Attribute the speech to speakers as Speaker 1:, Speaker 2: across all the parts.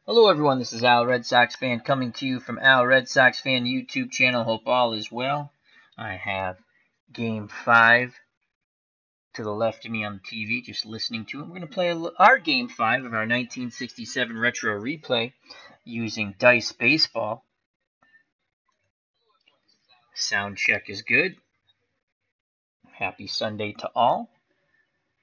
Speaker 1: Hello everyone, this is Al Red Sox fan coming to you from Al Red Sox fan YouTube channel. Hope all is well. I have Game 5 to the left of me on the TV, just listening to it. We're going to play our Game 5 of our 1967 retro replay using Dice Baseball. Sound check is good. Happy Sunday to all.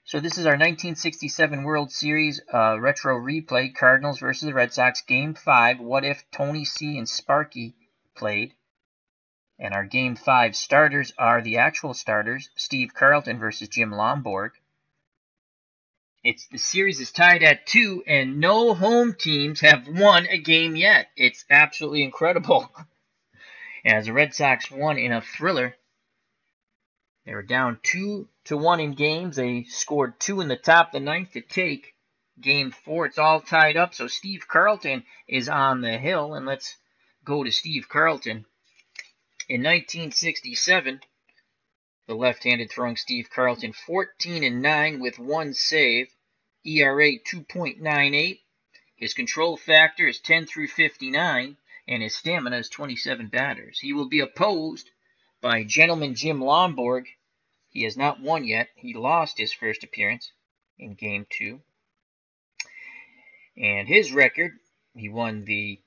Speaker 1: So this is our 1967 World Series retro replay, Cardinals versus the Red Sox, Game 5. What if Tony C. and Sparky played? And our Game 5 starters are the actual starters, Steve Carlton versus Jim Lonborg. The series is tied at 2, and no home teams have won a game yet. It's absolutely incredible. As the Red Sox won in a thriller, they were down 2-1 in games. They scored 2 in the top of the ninth to take Game 4. It's all tied up, so Steve Carlton is on the hill. And let's go to Steve Carlton. In 1967, the left-handed throwing Steve Carlton, 14-9 with 1 save, ERA 2.98. His control factor is 10 through 59, and his stamina is 27 batters. He will be opposed by gentleman Jim Lonborg. He has not won yet. He lost his first appearance in Game 2. And his record, he won the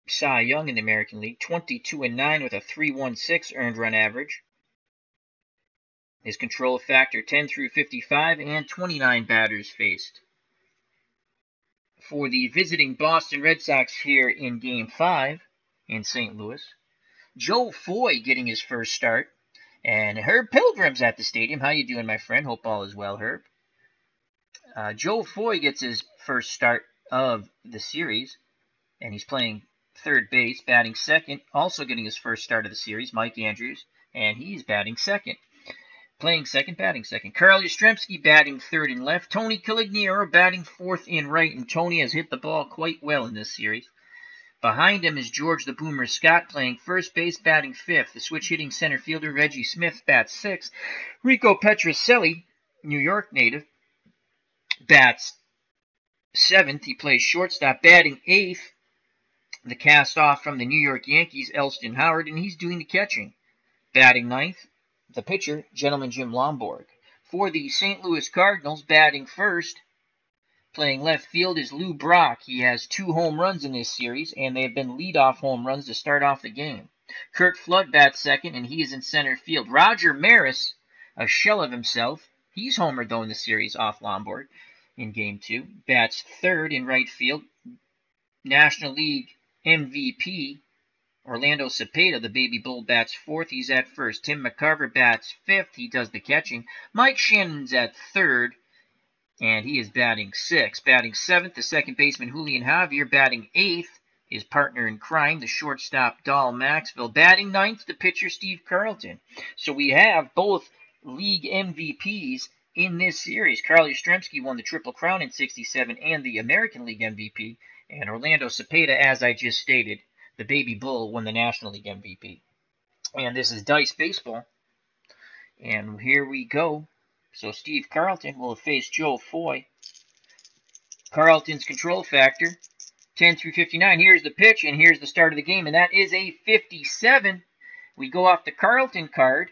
Speaker 1: Cy Young in the American League, 22-9 with a 3.16 earned run average. His control factor, 10 through 55, and 29 batters faced. For the visiting Boston Red Sox here in Game 5 in St. Louis, Joe Foy getting his first start. And Herb Pilgrim's at the stadium. How you doing, my friend? Hope all is well, Herb. Joe Foy gets his first start of the series, and he's playing third base, batting second. Also getting his first start of the series, Mike Andrews, and he's batting second. Playing second, batting second. Carl Yastrzemski batting third and left. Tony Conigliaro batting fourth and right, and Tony has hit the ball quite well in this series. Behind him is George the Boomer Scott playing first base, batting fifth. The switch-hitting center fielder Reggie Smith bats sixth. Rico Petrocelli, New York native, bats seventh. He plays shortstop, batting eighth. The cast-off from the New York Yankees, Elston Howard, and he's doing the catching. Batting ninth, the pitcher, gentleman Jim Lonborg. For the St. Louis Cardinals, batting first, playing left field is Lou Brock. He has 2 home runs in this series, and they have been leadoff home runs to start off the game. Kurt Flood bats second, and he is in center field. Roger Maris, a shell of himself, he's homered, though, in the series off Lonborg in Game 2. Bats third in right field. National League MVP, Orlando Cepeda, the baby bull, bats fourth. He's at first. Tim McCarver bats fifth. He does the catching. Mike Shannon's at third, and he is batting sixth. Batting seventh, the second baseman Julian Javier. Batting eighth, his partner in crime, the shortstop Dahl Maxwell. Batting ninth, the pitcher Steve Carlton. So we have both league MVPs in this series. Carl Yastrzemski won the Triple Crown in '67 and the American League MVP. And Orlando Cepeda, as I just stated, the baby bull, won the National League MVP. And this is Dice Baseball. And here we go. So Steve Carlton will face Joe Foy. Carlton's control factor, 10 through 59. Here's the pitch, and here's the start of the game, and that is a 57. We go off the Carlton card,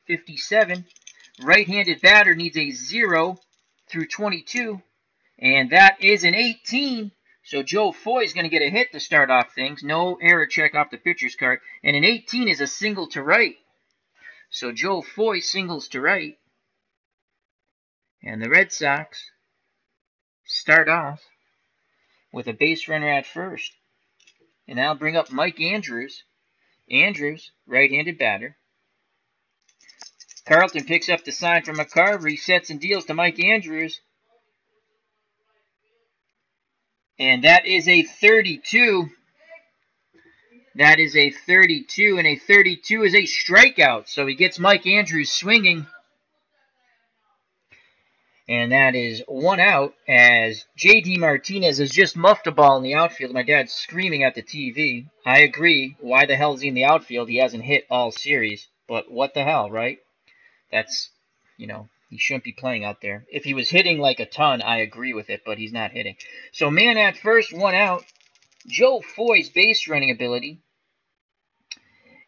Speaker 1: 57. Right-handed batter needs a 0 through 22, and that is an 18. So Joe Foy is going to get a hit to start off things. No error check off the pitcher's card, and an 18 is a single to right. So Joe Foy singles to right. And the Red Sox start off with a base runner at first. And I'll bring up Mike Andrews. Andrews, right-handed batter. Carlton picks up the sign from McCarver. He sets and deals to Mike Andrews. And that is a 32. That is a 32, and a 32 is a strikeout. So he gets Mike Andrews swinging. And that is 1 out as J.D. Martinez has just muffed a ball in the outfield. My dad's screaming at the TV. I agree. Why the hell is he in the outfield? He hasn't hit all series. But what the hell, right? That's, He shouldn't be playing out there. If he was hitting like a ton, I agree with it, but he's not hitting. So man at first, 1 out. Joe Foy's base running ability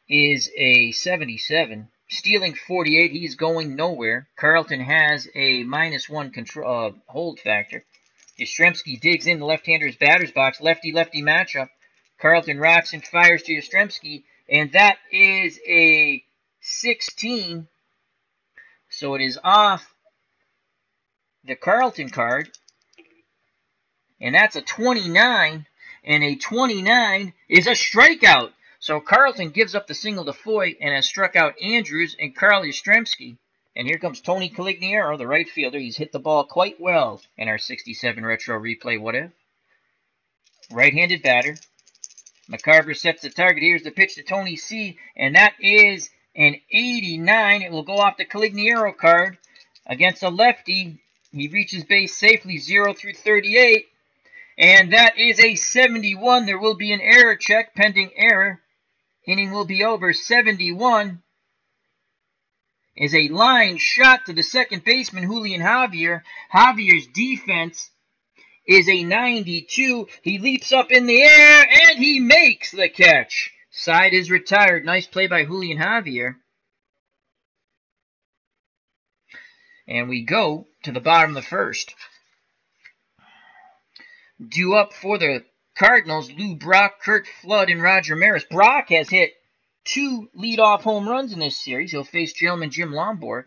Speaker 1: is a 77. Stealing 48, he's going nowhere. Carlton has a -1 control hold factor. Yastrzemski digs in the left-hander's batter's box. Lefty-lefty matchup. Carlton rocks and fires to Yastrzemski, and that is a 16. So it is off the Carlton card, and that's a 29, and a 29 is a strikeout. So Carlton gives up the single to Foy and has struck out Andrews and Carl Yastrzemski. And here comes Tony Conigliaro, the right fielder. He's hit the ball quite well in our 67 retro replay. What if? Right-handed batter. McCarver sets the target. Here's the pitch to Tony C. And that is an 89. It will go off the Conigliaro card against a lefty. He reaches base safely, 0 through 38. And that is a 71. There will be an error check, pending error. Inning will be over. 71 is a line shot to the second baseman, Julian Javier. Javier's defense is a 92. He leaps up in the air, and he makes the catch. Side is retired. Nice play by Julian Javier. And we go to the bottom of the first. Due up for the Cardinals, Lou Brock, Kurt Flood, and Roger Maris. Brock has hit 2 leadoff home runs in this series. He'll face gentleman Jim Lonborg.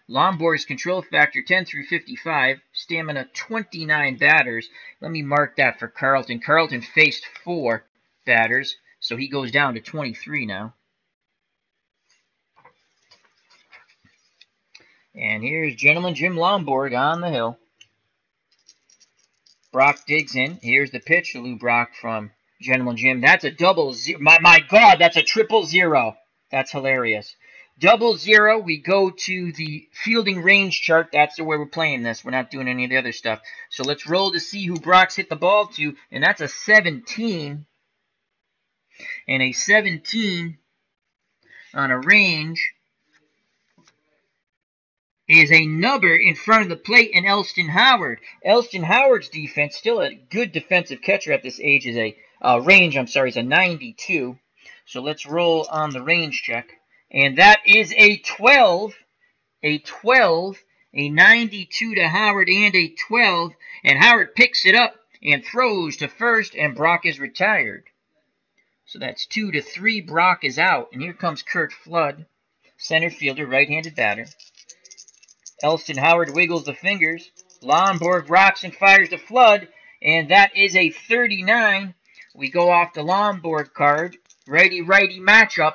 Speaker 1: Lonborg's control factor 10 through 55. Stamina 29 batters. Let me mark that for Carlton. Carlton faced 4 batters, so he goes down to 23 now. And here's gentleman Jim Lonborg on the hill. Brock digs in. Here's the pitch to Lou Brock from Gentleman Jim. That's a double zero. My God, that's a 000. That's hilarious. 000. We go to the fielding range chart. That's the way we're playing this. We're not doing any of the other stuff. So let's roll to see who Brock's hit the ball to. And that's a 17. And a 17 on a range is a number in front of the plate, and Elston Howard. Elston Howard's defense, still a good defensive catcher at this age, is a range, is a 92. So let's roll on the range check. And that is a 12. A 12. A 92 to Howard and a 12. And Howard picks it up and throws to first, and Brock is retired. So that's 2 to 3. Brock is out. And here comes Kurt Flood, center fielder, right-handed batter. Elston Howard wiggles the fingers. Lonborg rocks and fires to Flood, and that is a 39. We go off the Lonborg card. Righty-righty matchup.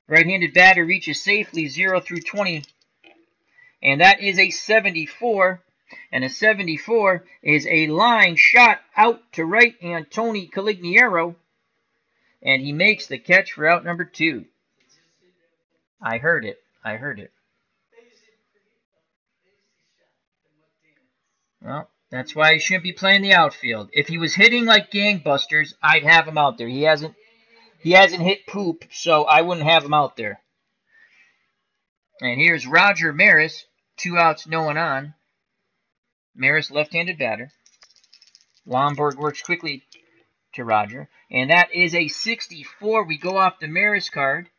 Speaker 1: Right-handed batter reaches safely 0 through 20, and that is a 74. And a 74 is a line shot out to right, and Tony Conigliaro, and he makes the catch for out number 2. I heard it. I heard it. Well, that's why he shouldn't be playing the outfield. If he was hitting like gangbusters, I'd have him out there. He hasn't hit poop, so I wouldn't have him out there. And here's Roger Maris, 2 outs, no one on. Maris, left-handed batter. Lonborg works quickly to Roger, and that is a 64. We go off the Maris card.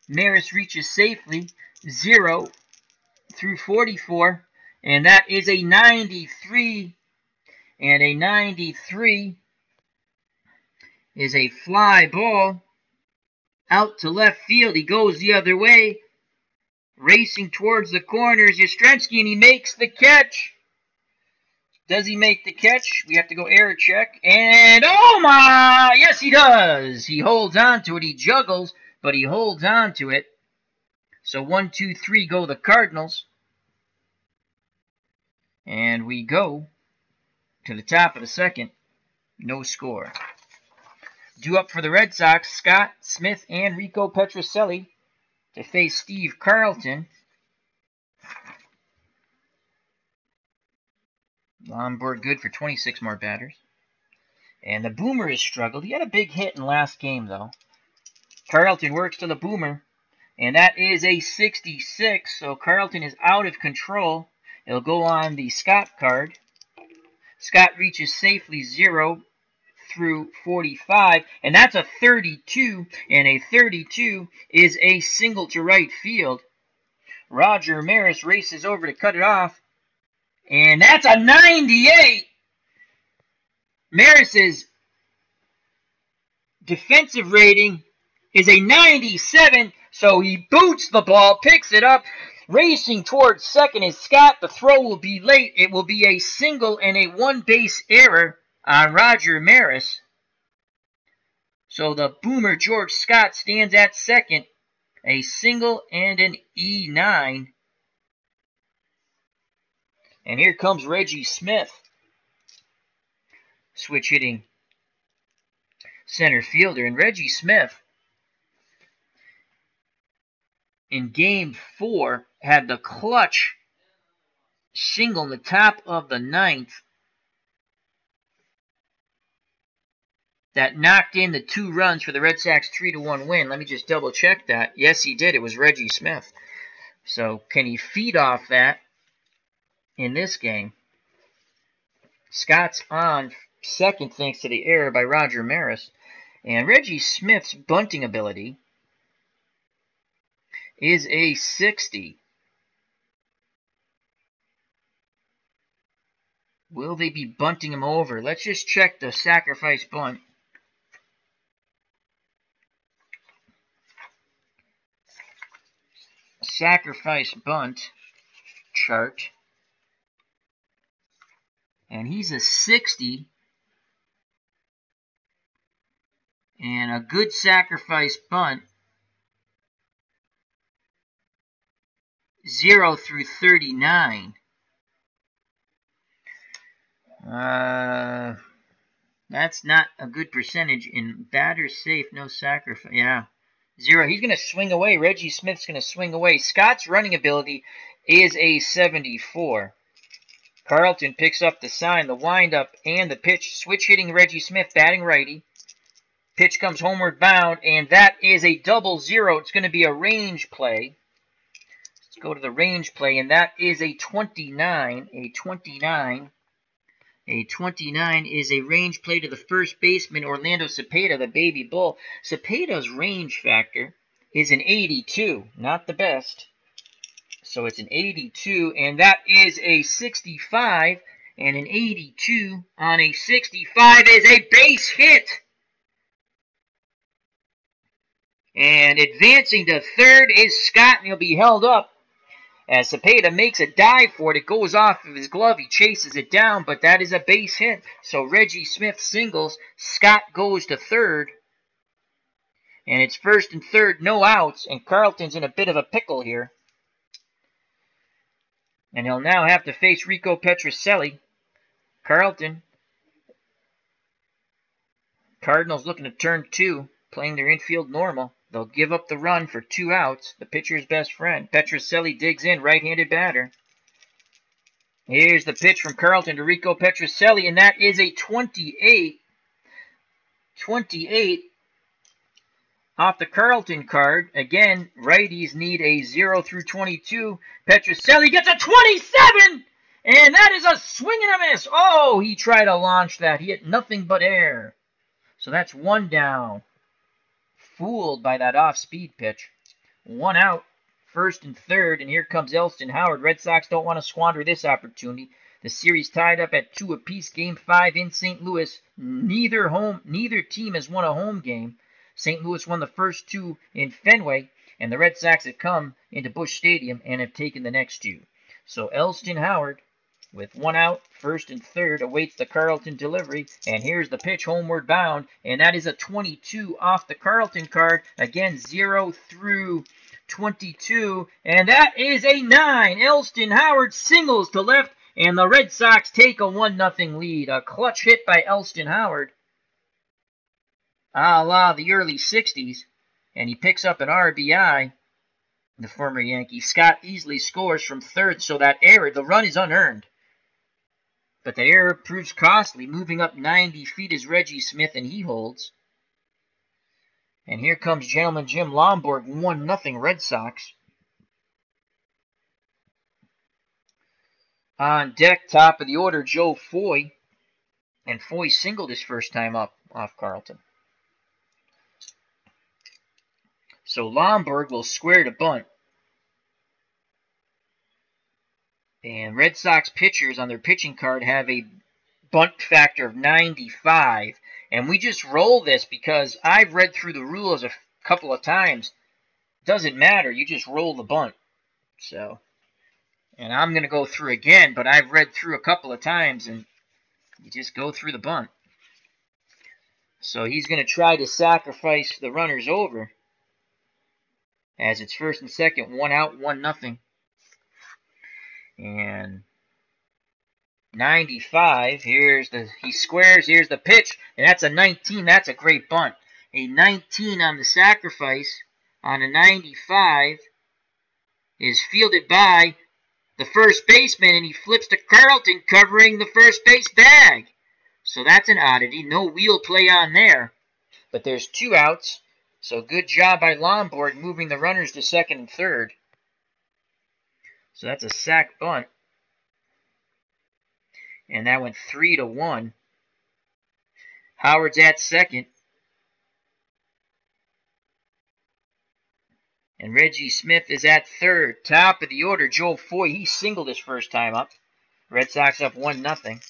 Speaker 1: Maris reaches safely 0 through 44. And that is a 93. And a 93 is a fly ball out to left field. He goes the other way, racing towards the corners. Yastrzemski, and he makes the catch. Does he make the catch? We have to go error check. And, oh my! Yes, he does. He holds on to it. He juggles, but he holds on to it. So 1, 2, 3 go the Cardinals. And we go to the top of the second. No score. Due up for the Red Sox, Scott Smith and Rico Petrocelli to face Steve Carlton. Lonborg good for 26 more batters. And the Boomer has struggled. He had a big hit in last game, though. Carlton works to the Boomer. And that is a 66, so Carlton is out of control. It'll go on the Scott card. Scott reaches safely 0 through 45, and that's a 32, and a 32 is a single to right field. Roger Maris races over to cut it off, and that's a 98. Maris's defensive rating is a 97, so he boots the ball, picks it up. Racing towards second is Scott. The throw will be late. It will be a single and a one-base error on Roger Maris. So the boomer George Scott stands at second. A single and an E9. And here comes Reggie Smith. Switch hitting center fielder. And Reggie Smith, in Game 4, had the clutch single in the top of the ninth that knocked in the 2 runs for the Red Sox 3-1 win. Let me just double check that. Yes, he did. It was Reggie Smith. So can he feed off that in this game? Scott's on second thanks to the error by Roger Maris. And Reggie Smith's bunting ability is a 60. Will they be bunting him over? Let's just check the sacrifice bunt. Sacrifice bunt chart. And he's a 60. And a good sacrifice bunt, 0 through 39. That's not a good percentage. In batter safe, no sacrifice. Yeah, 0. He's going to swing away. Reggie Smith's going to swing away. Scott's running ability is a 74. Carlton picks up the sign, the windup, and the pitch. Switch hitting Reggie Smith, batting righty. Pitch comes homeward bound, and that is a 0-0. It's going to be a range play. Let's go to the range play, and that is a 29. A 29. A 29 is a range play to the first baseman, Orlando Cepeda, the baby bull. Cepeda's range factor is an 82, not the best. So it's an 82, and that is a 65, and an 82 on a 65 is a base hit. And advancing to third is Scott, and he'll be held up. As Cepeda makes a dive for it, it goes off of his glove. He chases it down, but that is a base hit. So Reggie Smith singles. Scott goes to third. And it's first and third, no outs, and Carlton's in a bit of a pickle here. And he'll now have to face Rico Petrocelli. Carlton. Cardinals looking to turn 2, playing their infield normal. They'll give up the run for 2 outs. The pitcher's best friend. Petrocelli digs in, right-handed batter. Here's the pitch from Carlton to Rico Petrocelli, and that is a 28. 28 off the Carlton card. Again, righties need a 0 through 22. Petrocelli gets a 27, and that is a swing and a miss. Oh, he tried to launch that. He hit nothing but air. So that's 1 down. Fooled by that off-speed pitch. 1 out, first and third, and here comes Elston Howard. Red Sox don't want to squander this opportunity. The series tied up at 2 apiece. Game 5 in St. Louis. Neither team has won a home game. St. Louis won the first 2 in Fenway, and the Red Sox have come into Busch Stadium and have taken the next 2. So Elston Howard, with 1 out, first and third, awaits the Carlton delivery. And here's the pitch, homeward bound. And that is a 22 off the Carlton card. Again, 0 through 22. And that is a 9. Elston Howard singles to left. And the Red Sox take a 1-0 lead. A clutch hit by Elston Howard, a la the early 60s. And he picks up an RBI. The former Yankee. Scott easily scores from third. So that error, the run is unearned. But that error proves costly. Moving up 90 feet is Reggie Smith, and he holds. And here comes Gentleman Jim Lonborg, 1-0 Red Sox. On deck, top of the order, Joe Foy. And Foy singled his first time up off Carlton. So Lonborg will square to bunt. And Red Sox pitchers on their pitching card have a bunt factor of 95. And we just roll this because I've read through the rules a couple of times. Doesn't matter. You just roll the bunt. So, and I'm going to go through again, but I've read through a couple of times, and you just go through the bunt. So he's going to try to sacrifice the runners over. As it's first and second, 1 out, 1-0. And 95, he squares, here's the pitch, and that's a 19, that's a great bunt. A 19 on the sacrifice on a 95 is fielded by the first baseman, and he flips to Carlton covering the first base bag. So that's an oddity, no wheel play on there. But there's 2 outs, so good job by Lonborg moving the runners to second and third. So that's a sac bunt. And that went 3-1. Howard's at second. And Reggie Smith is at third. Top of the order, Joe Foy. He singled his first time up. Red Sox up 1-0.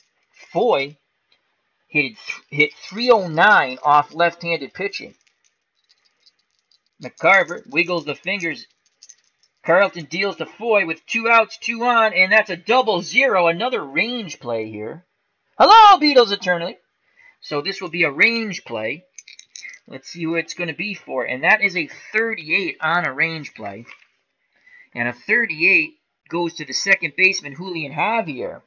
Speaker 1: Foy hit 309 off left-handed pitching. McCarver wiggles the fingers. Carlton deals to Foy with 2 outs, 2 on, and that's a 0-0. Another range play here. Hello, Beatles Eternally. So this will be a range play. Let's see who it's going to be for. And that is a 38 on a range play. And a 38 goes to the second baseman, Julian Javier.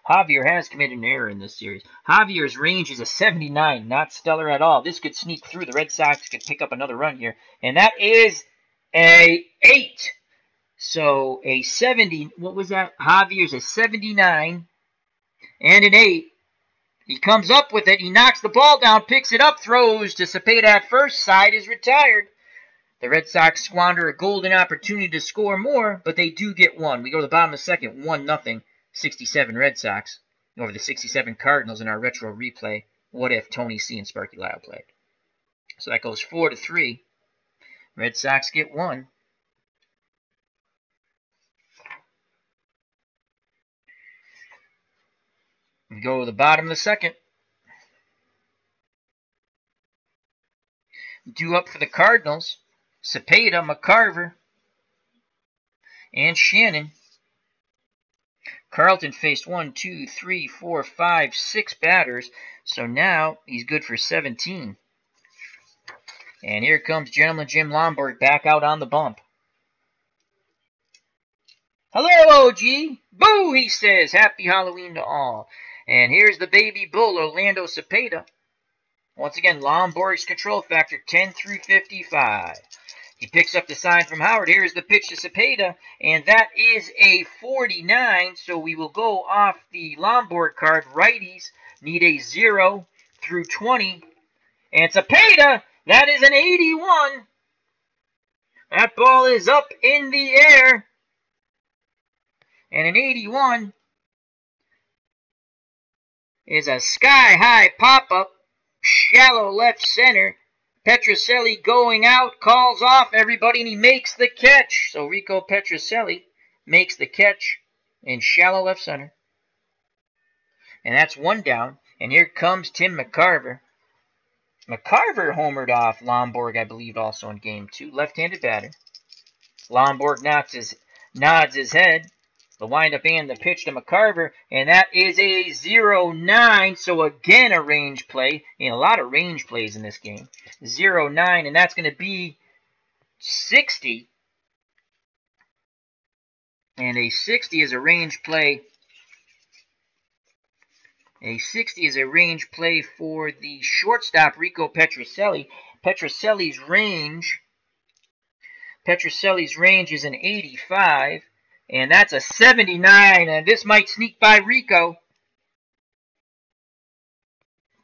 Speaker 1: Javier has committed an error in this series. Javier's range is a 79, not stellar at all. This could sneak through. The Red Sox could pick up another run here. And that is a 8. So a 70, what was that? Javier's a 79 and an 8. He comes up with it. He knocks the ball down, picks it up, throws to Cepeda at first. Side is retired. The Red Sox squander a golden opportunity to score more, but they do get one. We go to the bottom of the second, 1-0, 67 Red Sox over the 67 Cardinals in our retro replay. What if Tony C and Sparky Lyle played? So that goes 4-3. Red Sox get one. We go to the bottom of the second. Due up for the Cardinals, Cepeda, McCarver, and Shannon. Carlton faced 1, 2, 3, 4, 5, 6 batters, so now he's good for 17. And here comes Gentleman Jim Lonborg back out on the bump. Hello, OG. Boo, he says. Happy Halloween to all. And here's the baby bull, Orlando Cepeda. Once again, Lonborg's control factor, 10/55. He picks up the sign from Howard. Here's the pitch to Cepeda, and that is a 49. So we will go off the Lonborg card. Righties need a 0 through 20. And Cepeda, that is an 81. That ball is up in the air. And an 81 is a sky-high pop-up, shallow left center. Petrocelli going out, calls off everybody, and he makes the catch. So Rico Petrocelli makes the catch in shallow left center. And that's one down. And here comes Tim McCarver. McCarver homered off Lonborg, I believe, also in Game 2. Left-handed batter. Lonborg nods his head. The windup and the pitch to McCarver, and that is a 0-9, so again a range play, and a lot of range plays in this game. 0-9, and that's going to be 60. And a 60 is a range play. A 60 is a range play for the shortstop, Rico Petrocelli. Petrocelli's range is an 85. And that's a 79, and this might sneak by Rico.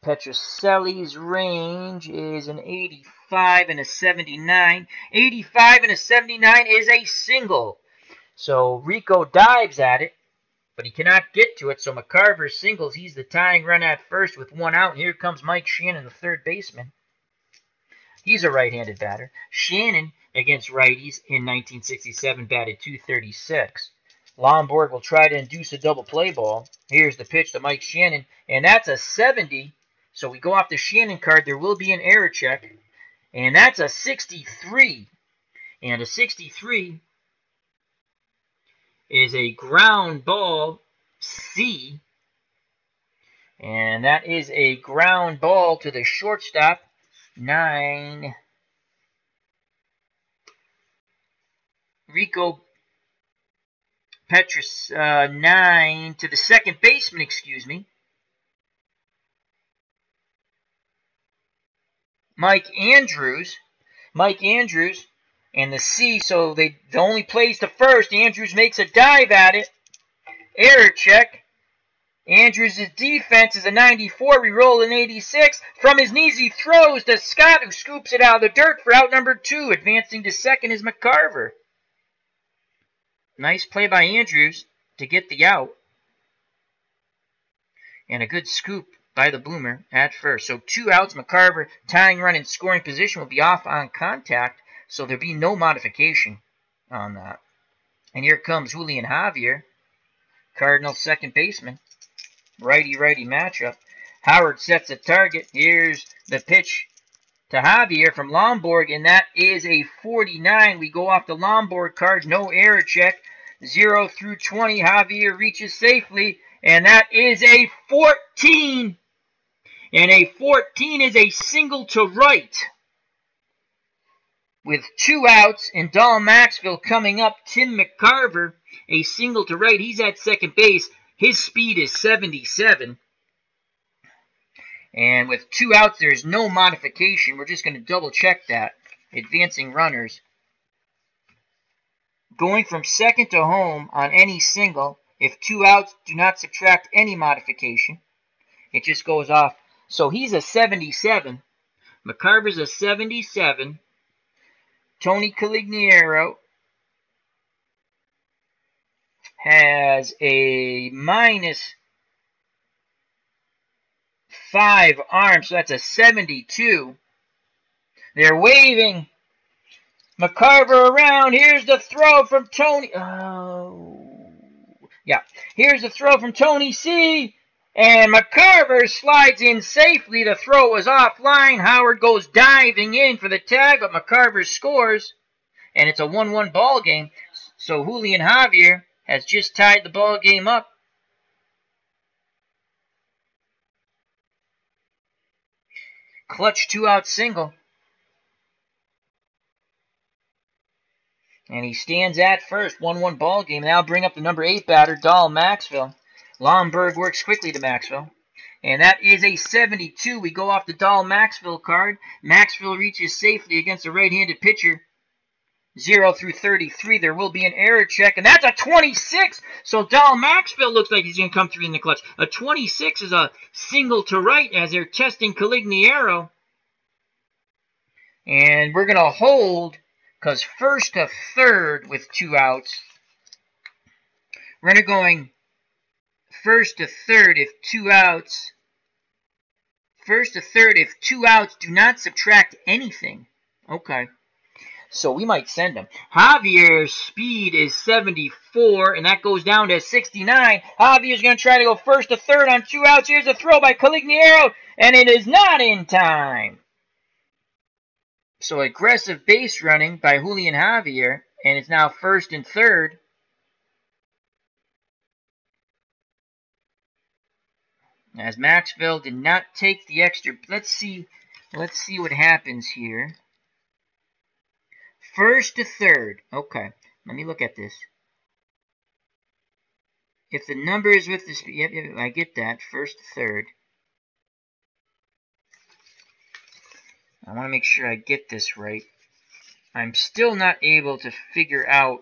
Speaker 1: Petrocelli's range is an 85 and a 79. 85 and a 79 is a single. So Rico dives at it, but he cannot get to it. So McCarver singles. He's the tying run at first with one out. Here comes Mike Shannon, the third baseman. He's a right-handed batter. Shannon, against righties in 1967, batted .236. Lonborg will try to induce a double play ball. Here's the pitch to Mike Shannon, and that's a 70. So we go off the Shannon card. There will be an error check, and that's a 63. And a 63 is a ground ball C, and that is a ground ball to the shortstop. 9. Rico Petrus, 9 to the second baseman, excuse me. Mike Andrews, and the C, so the only plays to first. Andrews makes a dive at it. Error check. Andrews' defense is a 94. We roll an 86. From his knees, he throws to Scott, who scoops it out of the dirt for out number 2. Advancing to second is McCarver. Nice play by Andrews to get the out. And a good scoop by the Boomer at first. So 2 outs. McCarver, tying run in scoring position, will be off on contact. So there'll be no modification on that. And here comes Julian Javier, Cardinals second baseman. Righty-righty matchup. Howard sets a target. Here's the pitch to Javier from Lonborg, and that is a 49. We go off the Lonborg card. No error check. 0 through 20. Javier reaches safely, and that is a 14. And a 14 is a single to right. With 2 outs and Dahl Maxwell coming up, Tim McCarver, a single to right. He's at second base. His speed is 77. And with 2 outs, there's no modification. We're just going to double check that. Advancing runners. Going from second to home on any single, if 2 outs, do not subtract any modification. It just goes off. So he's a 77. McCarver's a 77. Tony Conigliaro has a -5 arm, so that's a 72. They're waving McCarver around. Here's the throw from Tony. Here's the throw from Tony C. And McCarver slides in safely. The throw was offline. Howard goes diving in for the tag, but McCarver scores. And it's a 1-1 ball game. So Julian Javier has just tied the ball game up. Clutch 2-out single. And he stands at first. 1-1 ball game. Now bring up the number 8 batter, Dahl Maxwell. Lonborg works quickly to Maxwell. And that is a 72. We go off the Dahl Maxwell card. Maxwell reaches safely against a right-handed pitcher. 0 through 33. There will be an error check. And that's a 26. So Dahl Maxwell looks like he's going to come through in the clutch. A 26 is a single to right as they're testing Conigliaro. And we're going to hold because first to third with 2 outs. We're going to going first to third if 2 outs. First to third if 2 outs do not subtract anything. Okay. So we might send him. Javier's speed is 74, and that goes down to 69. Javier's going to try to go first to third on 2 outs. Here's a throw by Conigliaro, and it is not in time. So aggressive base running by Julian Javier, and it's now first and third. As Maxwell did not take the extra. Let's see what happens here. First to third. Okay, let me look at this. If the number is with the speed, yep, I get that. First to third. I want to make sure I get this right. I'm still not able to figure out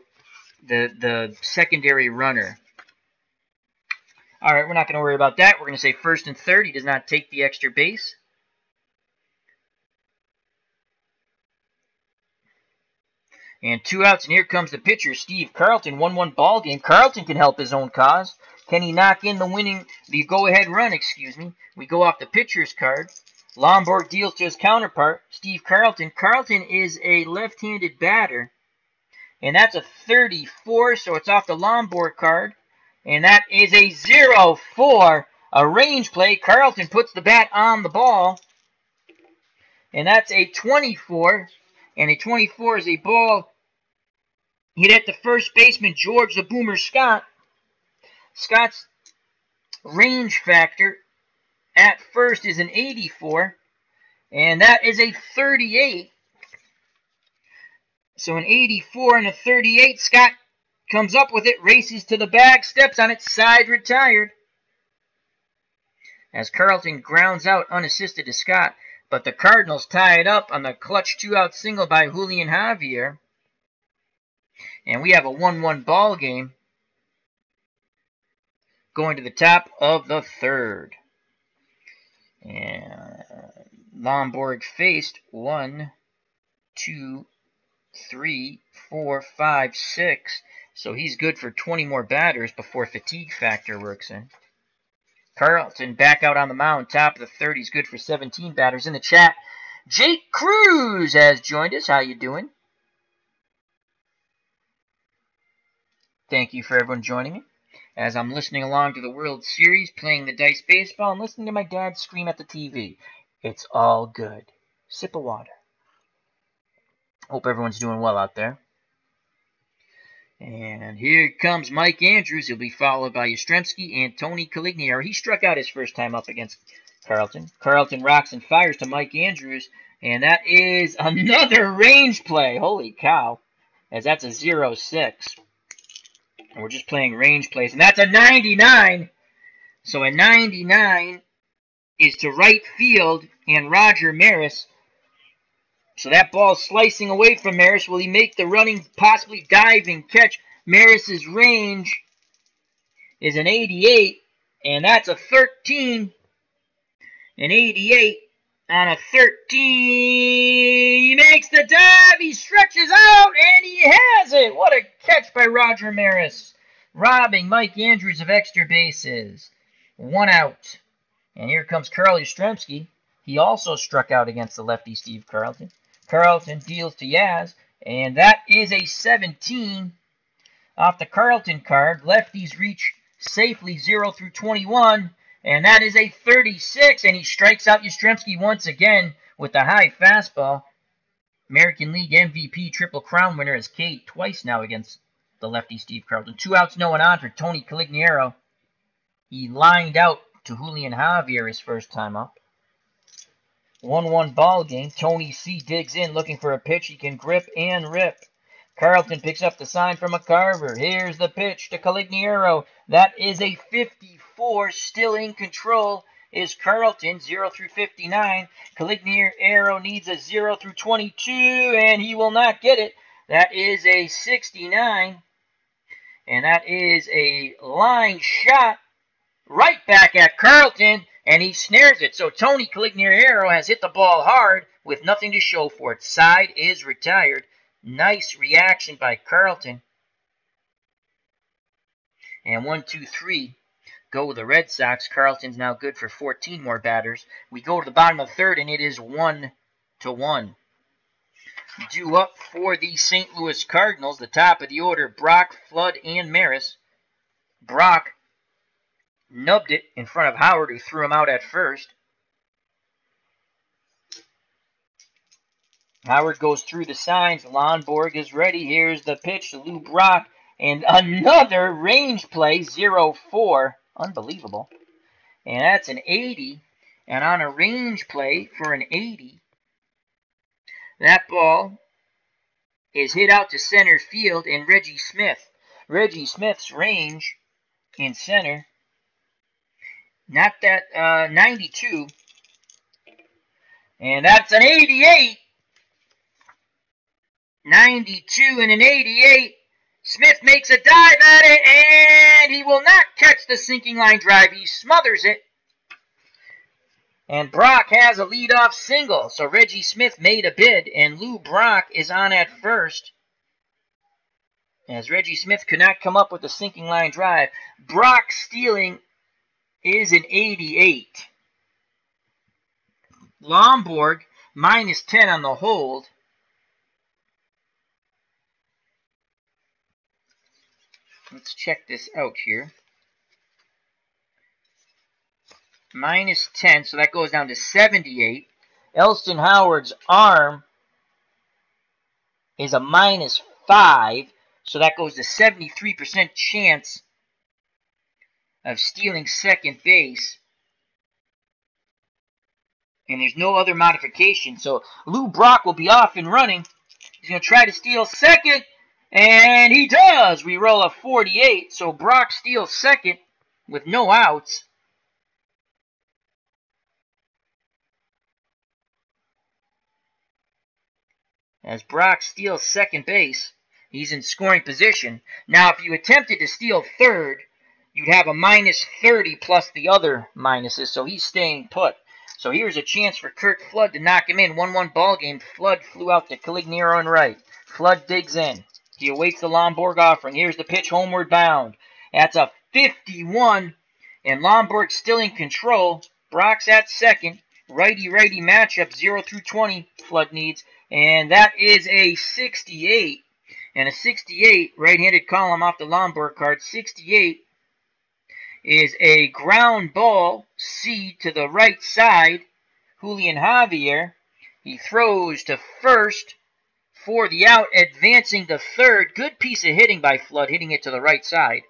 Speaker 1: the secondary runner. All right, we're not going to worry about that. We're going to say first and third. He does not take the extra base. And 2 outs, and here comes the pitcher, Steve Carlton. 1-1 ball game. Carlton can help his own cause. Can he knock in the go-ahead run, We go off the pitcher's card. Lonborg deals to his counterpart, Steve Carlton. Carlton is a left-handed batter, and that's a 34, so it's off the Lonborg card. And that is a 0-4, a range play. Carlton puts the bat on the ball, and that's a 24. And a 24 is a ball hit at the first baseman, George the Boomer Scott. Scott's range factor at first is an 84, and that is a 38. So an 84 and a 38. Scott comes up with it, races to the bag, steps on it, side retired. As Carlton grounds out unassisted to Scott. But the Cardinals tie it up on the clutch 2-out single by Julian Javier. And we have a 1-1 ball game going to the top of the third. And Lonborg faced 1, 2, 3, 4, 5, 6. So he's good for 20 more batters before fatigue factor works in. Carlton back out on the mound, top of the third. He's good for 17 batters. In the chat, Jake Cruz has joined us. How you doing? Thank you for everyone joining me as I'm listening along to the World Series, playing the dice baseball, and listening to my dad scream at the TV. It's all good. Sip of water. Hope everyone's doing well out there. And here comes Mike Andrews. He'll be followed by Yastrzemski and Tony Conigliaro. He struck out his first time up against Carlton. Carlton rocks and fires to Mike Andrews. And that is another range play. Holy cow. As that's a 0-6. And we're just playing range plays. And that's a 99. So a 99 is to right field and Roger Maris. So that ball's slicing away from Maris. Will he make the running, possibly diving catch? Maris's range is an 88, and that's a 13. An 88 on a 13. He makes the dive. He stretches out, and he has it. What a catch by Roger Maris, robbing Mike Andrews of extra bases. 1 out. And here comes Carl Yastrzemski. He also struck out against the lefty Steve Carlton. Carlton deals to Yaz, and that is a 17. Off the Carlton card, lefties reach safely 0 through 21, and that is a 36, and he strikes out Yastrzemski once again with the high fastball. American League MVP Triple Crown winner has K'd twice now against the lefty Steve Carlton. 2 outs, no one on for Tony Conigliaro. He lined out to Julian Javier his first time up. 1-1 ball game. Tony C. digs in looking for a pitch he can grip and rip. Carlton picks up the sign from McCarver. Here's the pitch to Conigliaro. That is a 54. Still in control is Carlton, 0 through 59. Conigliaro needs a 0 through 22, and he will not get it. That is a 69. And that is a line shot right back at Carlton. And he snares it. So Tony Conigliaro has hit the ball hard with nothing to show for it. Side is retired. Nice reaction by Carlton. And 1, 2, 3 go with the Red Sox. Carlton's now good for 14 more batters. We go to the bottom of the third, and it is 1-1. Due up for the St. Louis Cardinals, the top of the order, Brock, Flood, and Maris. Brock nubbed it in front of Howard, who threw him out at first. Howard goes through the signs. Lonborg is ready. Here's the pitch to Lou Brock. And another range play, 0-4. Unbelievable. And that's an 80. And on a range play for an 80, that ball is hit out to center field, and Reggie Smith. Reggie Smith's range in center, not that 92. And that's an 88. 92 and an 88. Smith makes a dive at it, and he will not catch the sinking line drive. He smothers it. And Brock has a leadoff single. So Reggie Smith made a bid, and Lou Brock is on at first. As Reggie Smith could not come up with the sinking line drive. Brock stealing is an 88. Lonborg minus 10 on the hold. Let's check this out here. Minus 10, so that goes down to 78. Elston Howard's arm is a minus 5, so that goes to 73% chance of stealing second base. And there's no other modification, so Lou Brock will be off and running. He's going to try to steal second, and he does! We roll a 48, so Brock steals second with no outs. As Brock steals second base, he's in scoring position. Now, if you attempted to steal third, you'd have a minus 30 plus the other minuses, so he's staying put. So here's a chance for Kurt Flood to knock him in. 1-1 ball game. Flood flew out to Conigliaro and right. Flood digs in. He awaits the Lonborg offering. Here's the pitch, homeward bound. That's a 51, and Lonborg still in control. Brock's at second. Righty-righty matchup, 0 through 20, Flood needs. And that is a 68. And a 68, right-handed column off the Lonborg card. 68 is a ground ball, C to the right side. Julian Javier, he throws to first for the out, advancing to third. Good piece of hitting by Flood, hitting it to the right side,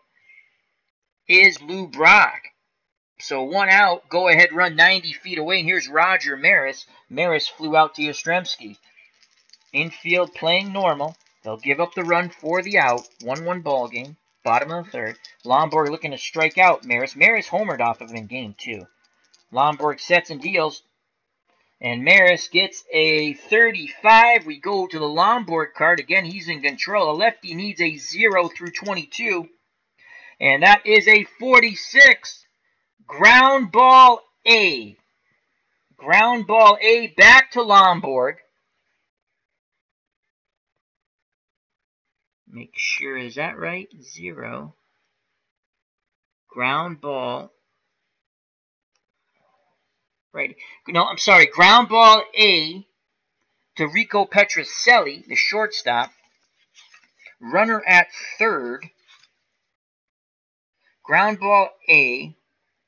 Speaker 1: is Lou Brock. So one out, go ahead run 90 feet away, and here's Roger Maris. Maris flew out to Yastrzemski. Infield playing normal. They'll give up the run for the out. 1-1 ball game. Bottom of the third. Lonborg looking to strike out Maris. Maris homered off of him in game 2. Lonborg sets and deals. And Maris gets a 35. We go to the Lonborg card. Again, he's in control. A lefty needs a 0 through 22. And that is a 46. Ground ball A. Ground ball A back to Lonborg. Make sure, is that right? 0. Ground ball. Right. No, I'm sorry. Ground ball A to Rico Petrocelli, the shortstop. Runner at third. Ground ball A.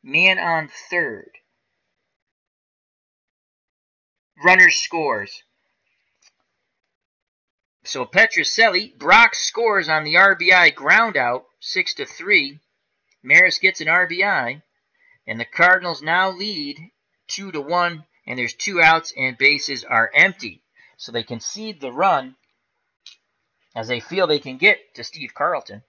Speaker 1: Man on third. Runner scores. So Petrocelli, Brock scores on the RBI ground out, 6-3. Maris gets an RBI, and the Cardinals now lead 2-1, and there's 2 outs and bases are empty. So they concede the run as they feel they can get to Steve Carlton.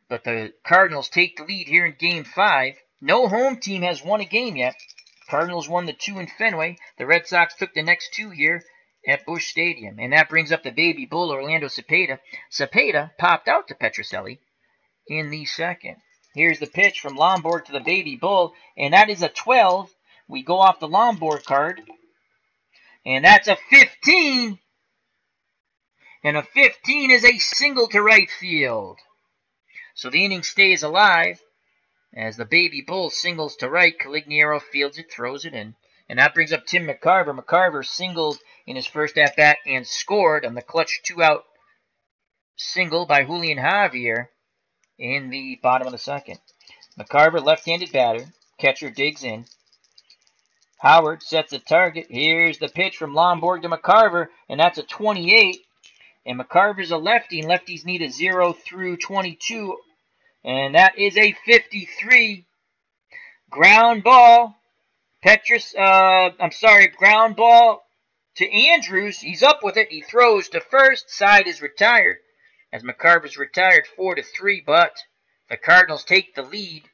Speaker 1: But the Cardinals take the lead here in Game 5. No home team has won a game yet. Cardinals won the 2 in Fenway. The Red Sox took the next 2 here at Busch Stadium. And that brings up the baby bull, Orlando Cepeda. Cepeda popped out to Petrocelli in the second. Here's the pitch from Lonborg to the baby bull, and that is a 12. We go off the Lonborg card, and that's a 15. And a 15 is a single to right field. So the inning stays alive as the baby bull singles to right. Conigliaro fields it, throws it in. And that brings up Tim McCarver. McCarver singled in his first at-bat and scored on the clutch 2-out single by Julian Javier in the bottom of the second. McCarver, left-handed batter. Catcher digs in. Howard sets a target. Here's the pitch from Lonborg to McCarver, and that's a 28. And McCarver's a lefty, and lefties need a 0 through 22. And that is a 53. Ground ball. Ground ball to Andrews. He's up with it. He throws to first. Side is retired as McCarver's retired 4-3, but the Cardinals take the lead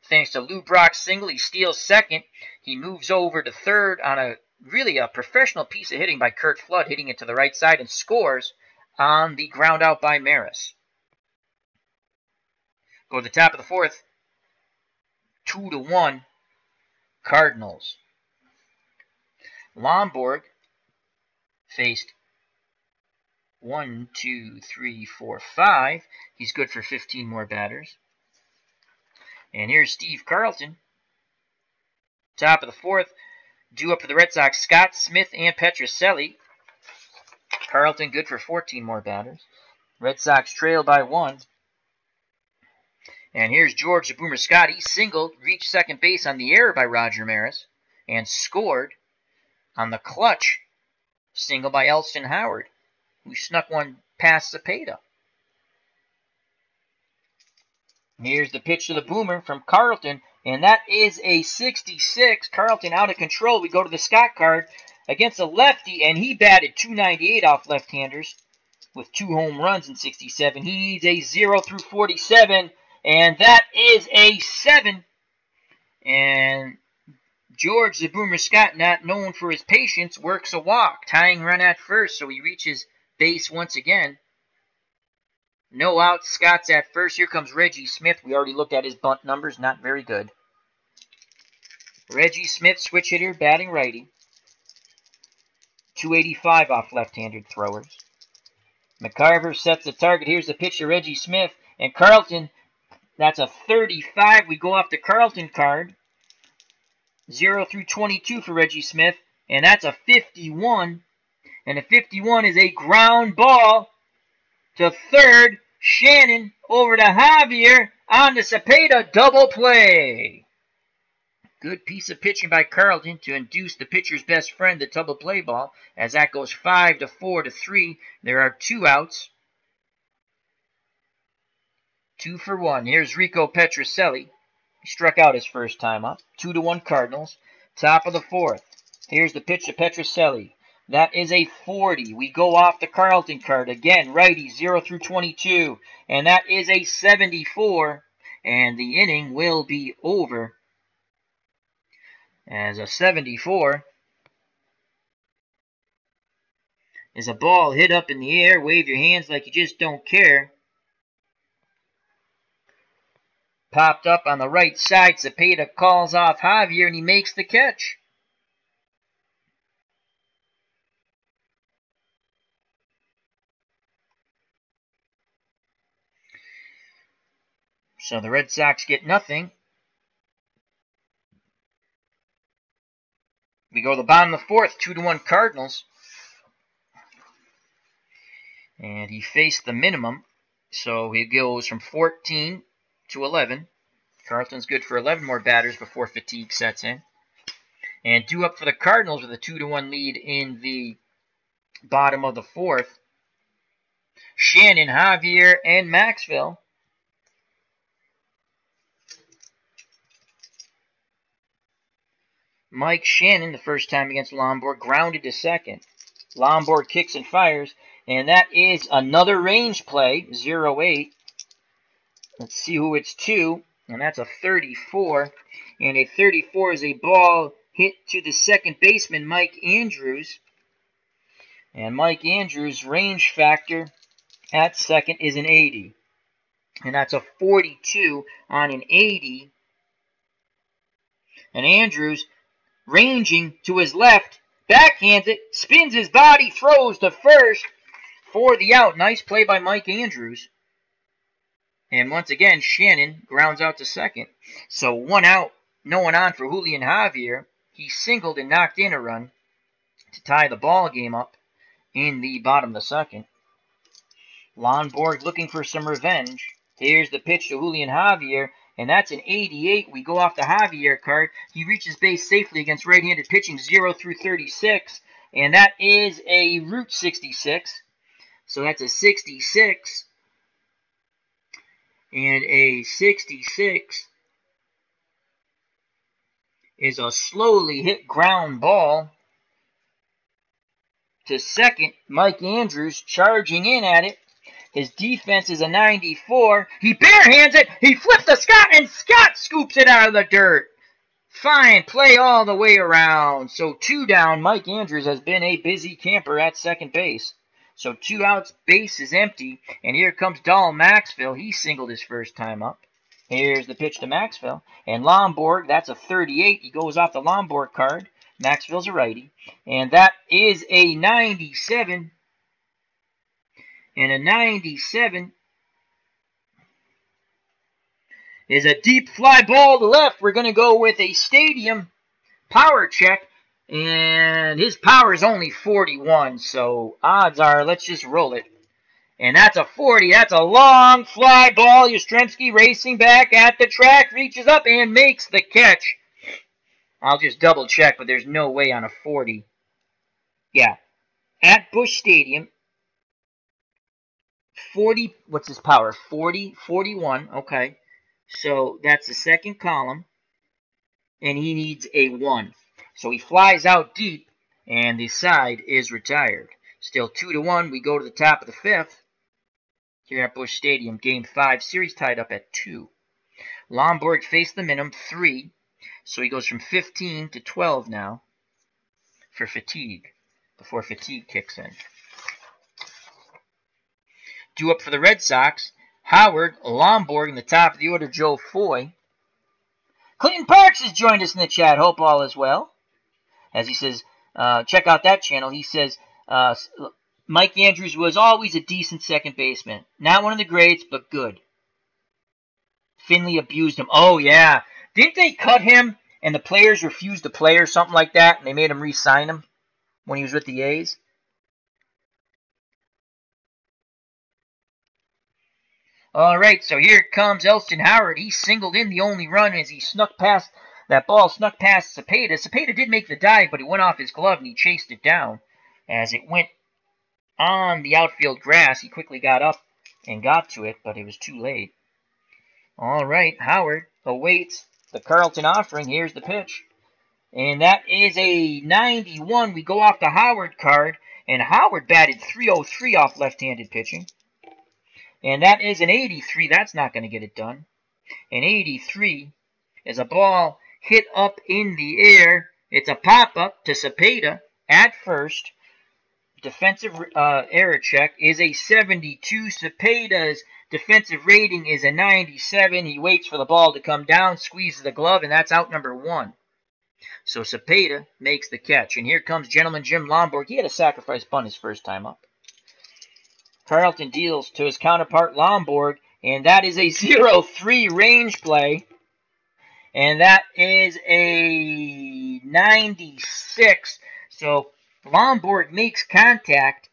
Speaker 1: thanks to Lou Brock's single. He steals second. He moves over to third on a professional piece of hitting by Kurt Flood, hitting it to the right side, and scores on the ground out by Maris. Go to the top of the fourth. 2-1 Cardinals. Lonborg faced 1, 2, 3, 4, 5. He's good for 15 more batters. And here's Steve Carlton. Top of the fourth. Due up for the Red Sox, Scott, Smith, and Petrocelli. Carlton good for 14 more batters. Red Sox trail by 1. And here's George the Boomer Scott. He singled, reached second base on the error by Roger Maris, and scored on the clutch single by Elston Howard, who snuck one past Cepeda. Here's the pitch to the Boomer from Carlton, and that is a 66. Carlton out of control. We go to the Scott card against a lefty, and he batted .298 off left-handers with 2 home runs in 67. He needs a 0 through 47, and that is a 7. And George the Boomer Scott, not known for his patience, works a walk, tying run at first, so he reaches base once again. No outs, Scott's at first. Here comes Reggie Smith. We already looked at his bunt numbers, not very good. Reggie Smith, switch hitter, batting righty. .285 off left-handed throwers. McCarver sets the target. Here's the pitch to Reggie Smith. And Carlton, that's a 35. We go off the Carlton card. 0 through 22 for Reggie Smith. And that's a 51. And a 51 is a ground ball to third. Shannon over to Javier on the Cepeda double play. Good piece of pitching by Carlton to induce the pitcher's best friend, the double play ball, as that goes 5-4-3. There are 2 outs. 2 for 1. Here's Rico Petrocelli. He struck out his first time up. 2-1 Cardinals. Top of the fourth. Here's the pitch to Petrocelli. That is a 40. We go off the Carlton card. Again, righty, 0 through 22. And that is a 74. And the inning will be over as a 74 is a ball hit up in the air. Wave your hands like you just don't care. Popped up on the right side. Cepeda calls off Javier, and he makes the catch. So the Red Sox get nothing. We go to the bottom of the fourth, 2-1 Cardinals. And he faced the minimum, so he goes from 14 to 11. Carlton's good for 11 more batters before fatigue sets in. And due up for the Cardinals with a 2-1 lead in the bottom of the fourth. Shannon, Javier, and Maxwell. Mike Shannon, the first time against Lonborg, grounded to second. Lonborg kicks and fires, and that is another range play, 0-8. Let's see who it's to, and that's a 34. And a 34 is a ball hit to the second baseman, Mike Andrews. And Mike Andrews' range factor at second is an 80. And that's a 42 on an 80. And Andrews, ranging to his left, backhands it, spins his body, throws to first for the out. Nice play by Mike Andrews. And once again, Shannon grounds out to second. So 1 out, no one on for Julian Javier. He singled and knocked in a run to tie the ball game up in the bottom of the second. Lonborg looking for some revenge. Here's the pitch to Julian Javier. And that's an 88. We go off the Javier card. He reaches base safely against right-handed pitching, 0 through 36. And that is a Route 66. So that's a 66. And a 66 is a slowly hit ground ball to second. Mike Andrews charging in at it. His defense is a 94. He barehands it. He flips to Scott, and Scott scoops it out of the dirt. Fine play all the way around. So 2 down. Mike Andrews has been a busy camper at second base. So 2 outs, base is empty. And here comes Dahl Maxwell. He singled his first time up. Here's the pitch to Maxwell. And Lonborg, that's a 38. He goes off the Lonborg card. Maxwell's a righty. And that is a 97. And a 97 is a deep fly ball to left. We're going to go with a stadium power check. And his power is only 41. So odds are, let's just roll it. And that's a 40. That's a long fly ball. Yastrzemski racing back at the track. Reaches up and makes the catch. I'll just double check, but there's no way on a 40. Yeah. At Busch Stadium. 40. What's his power? 40. 41. Okay. So that's the second column. And he needs a 1. So he flies out deep. And the side is retired. Still 2-1. We go to the top of the 5th. Here at Busch Stadium, Game 5, series tied up at 2. Lonborg faced the minimum, 3. So he goes from 15 to 12 now for fatigue, before fatigue kicks in. Due up for the Red Sox, Howard, Lonborg in the top of the order, Joe Foy. Clinton Parks has joined us in the chat. Hope all is well. As he says, check out that channel. He says, Mike Andrews was always a decent second baseman. Not one of the greats, but good. Finley abused him. Oh, yeah. Didn't they cut him and the players refused to play or something like that, and they made him re-sign him when he was with the A's? All right, so here comes Elston Howard. He singled in the only run as he snuck past that ball, snuck past Cepeda. Cepeda did make the dive, but it went off his glove and he chased it down as it went on the outfield grass. He quickly got up and got to it, but it was too late. All right, Howard awaits the Carlton offering. Here's the pitch. And that is a 91. We go off the Howard card, and Howard batted .303 off left-handed pitching. And that is an 83. That's not going to get it done. An 83 is a ball hit up in the air. It's a pop-up to Cepeda at first. Defensive error check is a 72. Cepeda's defensive rating is a 97. He waits for the ball to come down, squeezes the glove, and that's out number 1. So Cepeda makes the catch. And here comes Gentleman Jim Lonborg. He had a sacrifice bunt his first time up. Carlton deals to his counterpart Lonborg, and that is a 0-3 range play. And that is a 96. So Lonborg makes contact.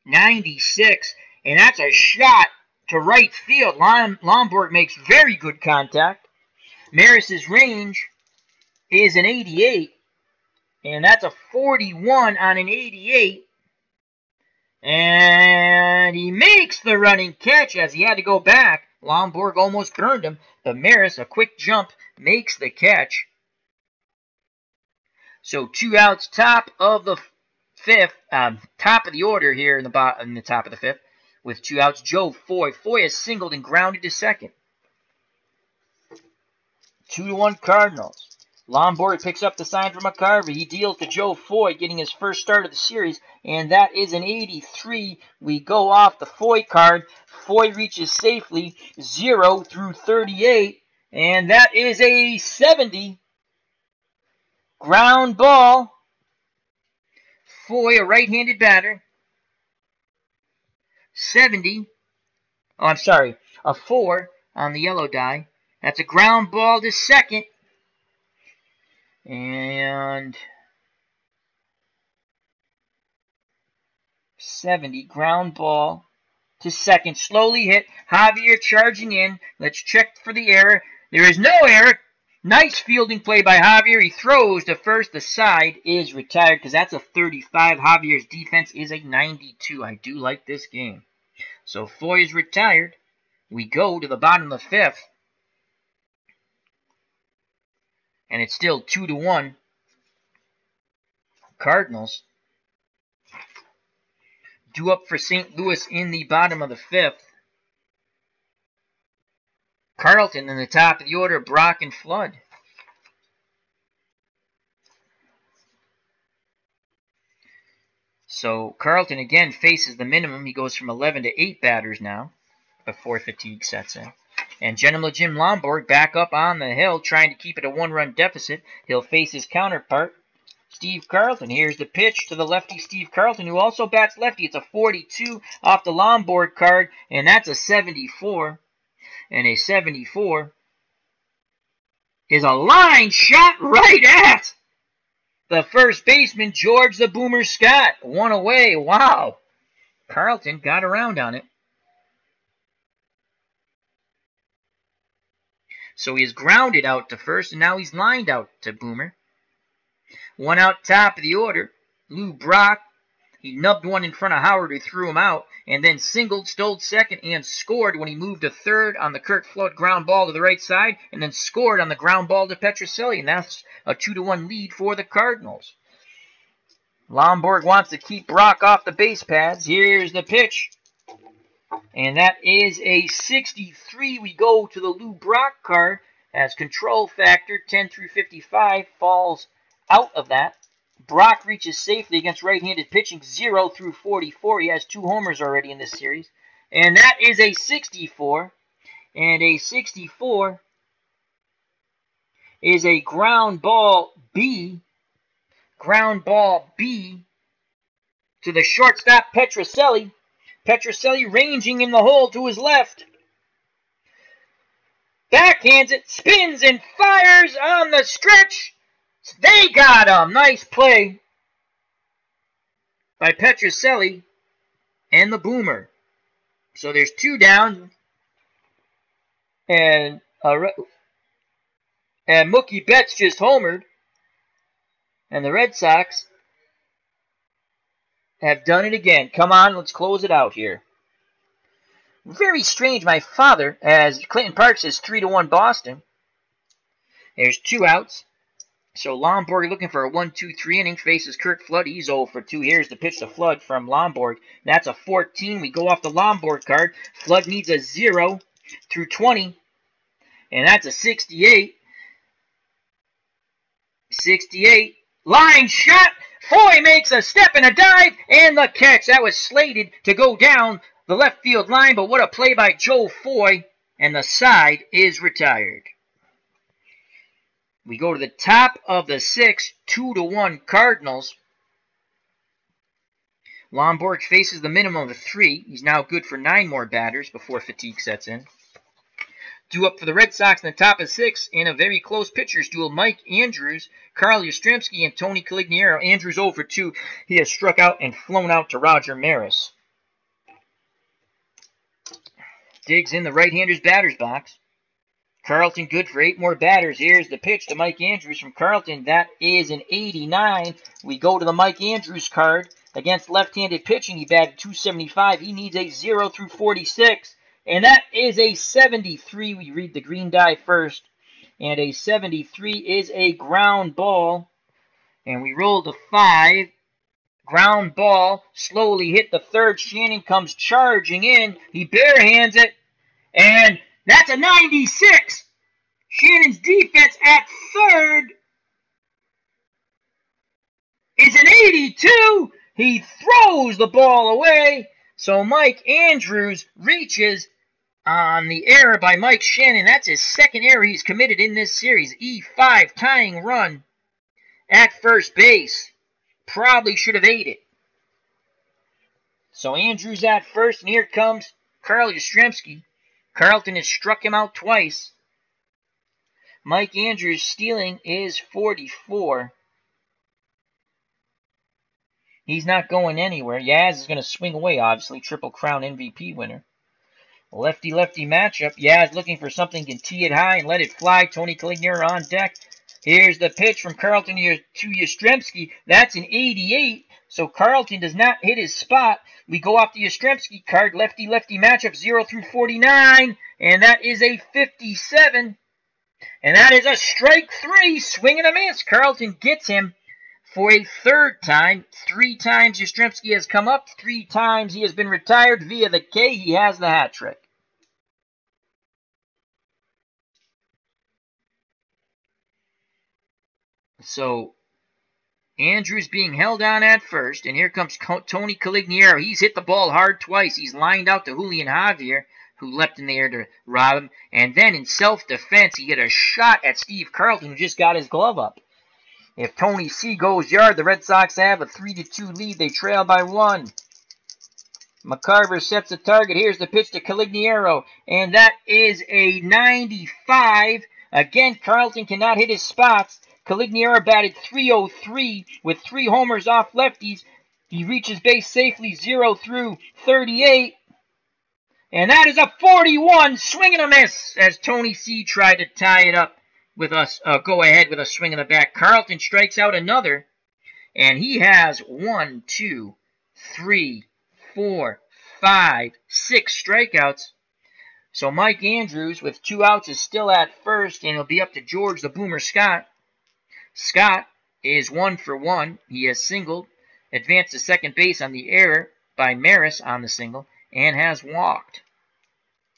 Speaker 1: 96. And that's a shot to right field. Lonborg makes very good contact. Maris's range is an 88. And that's a 41 on an 88. And he makes the running catch as he had to go back. Lonborg almost burned him. But Maris, a quick jump, makes the catch. So 2 outs, top of the 5th, top of the order here in the top of the 5th, with 2 outs. Joe Foy. Foy has singled and grounded to second. 2-1 Cardinals. Lonborg picks up the sign from McCarvey. He deals to Joe Foy, getting his first start of the series, and that is an 83. We go off the Foy card. Foy reaches safely 0 through 38, and that is a 70. Ground ball. Foy, a right-handed batter. 70. Oh, I'm sorry. A 4 on the yellow die. That's a ground ball to second. And 70, ground ball to second. Slowly hit. Javier charging in. Let's check for the error. There is no error. Nice fielding play by Javier. He throws to first. The side is retired because that's a 35. Javier's defense is a 92. I do like this game. So Foy is retired. We go to the bottom of the 5th. And it's still 2-1 Cardinals. Due up for St. Louis in the bottom of the 5th. Carlton in the top of the order, Brock and Flood. So Carlton again faces the minimum. He goes from 11 to 8 batters now before fatigue sets in. And Gentleman Jim Lonborg back up on the hill, trying to keep it a 1-run deficit. He'll face his counterpart, Steve Carlton. Here's the pitch to the lefty Steve Carlton, who also bats lefty. It's a 42 off the Lonborg card, and that's a 74. And a 74 is a line shot right at the first baseman, George the Boomer Scott. One away. Wow. Carlton got around on it. So he is grounded out to first, and now he's lined out to Boomer. One out top of the order, Lou Brock. He nubbed one in front of Howard, who threw him out, and then singled, stole second, and scored when he moved to third on the Kurt Flood ground ball to the right side, and then scored on the ground ball to Petrocelli, and that's a 2-1 lead for the Cardinals. Lonborg wants to keep Brock off the base paths. Here's the pitch. And that is a 63. We go to the Lou Brock card as control factor 10 through 55 falls out of that. Brock reaches safely against right-handed pitching 0 through 44. He has 2 homers already in this series. And that is a 64. And a 64 is a ground ball B. Ground ball B to the shortstop Petrocelli. Petrocelli ranging in the hole to his left. Backhands it, spins, and fires on the stretch. They got him. Nice play by Petrocelli and the Boomer. So there's 2 down. And Mookie Betts just homered. And the Red Sox have done it again. Come on, let's close it out here. Very strange, my father, as Clinton Park says 3-1 Boston. There's 2 outs. So Lonborg looking for a 1-2-3 inning, faces Kurt Flood. He's 0 for 2. Here's the pitch to Flood from Lonborg. That's a 14. We go off the Lonborg card. Flood needs a 0 through 20. And that's a 68. 68. Line shot. Foy makes a step and a dive, and the catch. That was slated to go down the left field line, but what a play by Joe Foy, and the side is retired. We go to the top of the 6th, 2-1 Cardinals. Lonborg faces the minimum of 3. He's now good for 9 more batters before fatigue sets in. Due up for the Red Sox in the top of 6 in a very close pitchers duel, Mike Andrews, Carl Yastrzemski, and Tony Conigliaro. Andrews 0 for 2. He has struck out and flown out to Roger Maris. Digs in the right-hander's batter's box. Carlton good for 8 more batters. Here's the pitch to Mike Andrews from Carlton. That is an 89. We go to the Mike Andrews card. Against left-handed pitching, he batted .275. He needs a 0 through 46. And that is a 73. We read the green die first. And a 73 is a ground ball. And we roll to 5. Ground ball. Slowly hit the third. Shannon comes charging in. He barehands it. And that's a 96. Shannon's defense at third is an 82. He throws the ball away. So Mike Andrews reaches on the error by Mike Shannon. That's his 2nd error he's committed in this series. E5 tying run at first base. Probably should have ate it. So Andrews at first, and here comes Carl Yastrzemski. Carlton has struck him out twice. Mike Andrews' stealing is 44. He's not going anywhere. Yaz is going to swing away, obviously. Triple Crown MVP winner. Lefty-lefty matchup. Yaz looking for something, can tee it high and let it fly. Tony Conigliaro on deck. Here's the pitch from Carlton to Yastrzemski. That's an 88. So Carlton does not hit his spot. We go off the Yastrzemski card. Lefty-lefty matchup, 0 through 49. And that is a 57. And that is a strike 3. Swing and a miss. Carlton gets him for a 3rd time. 3 times Yastrzemski has come up. 3 times he has been retired via the K. He has the hat trick. So Andrews being held on at first, and here comes Tony Conigliaro. He's hit the ball hard twice. He's lined out to Julian Javier. who leapt in the air to rob him. And then in self-defense, he hit a shot at Steve Carlton, who just got his glove up. If Tony C goes yard, the Red Sox have a 3-2 lead. They trail by 1. McCarver sets the target. Here's the pitch to Conigliaro, and that is a 95. Again, Carlton cannot hit his spots. Conigliaro batted .303 with 3 homers off lefties. He reaches base safely 0 through 38. And that is a 41, swing and a miss, as Tony C tried to tie it up with us. Go ahead with a swing in the back. Carlton strikes out another, and he has 1, 2, 3, 4, 5, 6 strikeouts. So Mike Andrews, with 2 outs, is still at first, and it'll be up to George the Boomer Scott. Scott is 1 for 1. He has singled, advanced to second base on the error by Maris on the single, and has walked.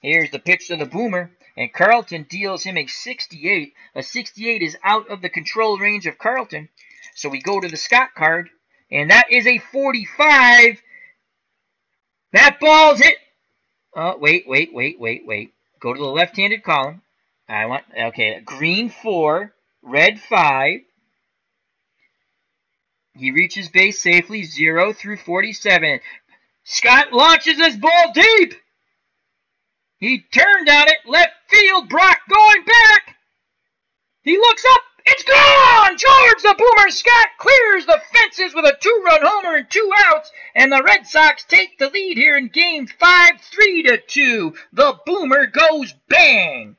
Speaker 1: Here's the pitch to the Boomer, and Carlton deals him a 68. A 68 is out of the control range of Carlton, so we go to the Scott card, and that is a 45. That ball's hit. Wait. Go to the left-handed column. Okay, green 4, red 5. He reaches base safely, 0 through 47. Scott launches his ball deep. He turned on it, left field, Brock going back. He looks up. It's gone! George the Boomer Scott clears the fences with a 2-run homer and 2 outs, and the Red Sox take the lead here in Game 5, 3-2. The Boomer goes bang!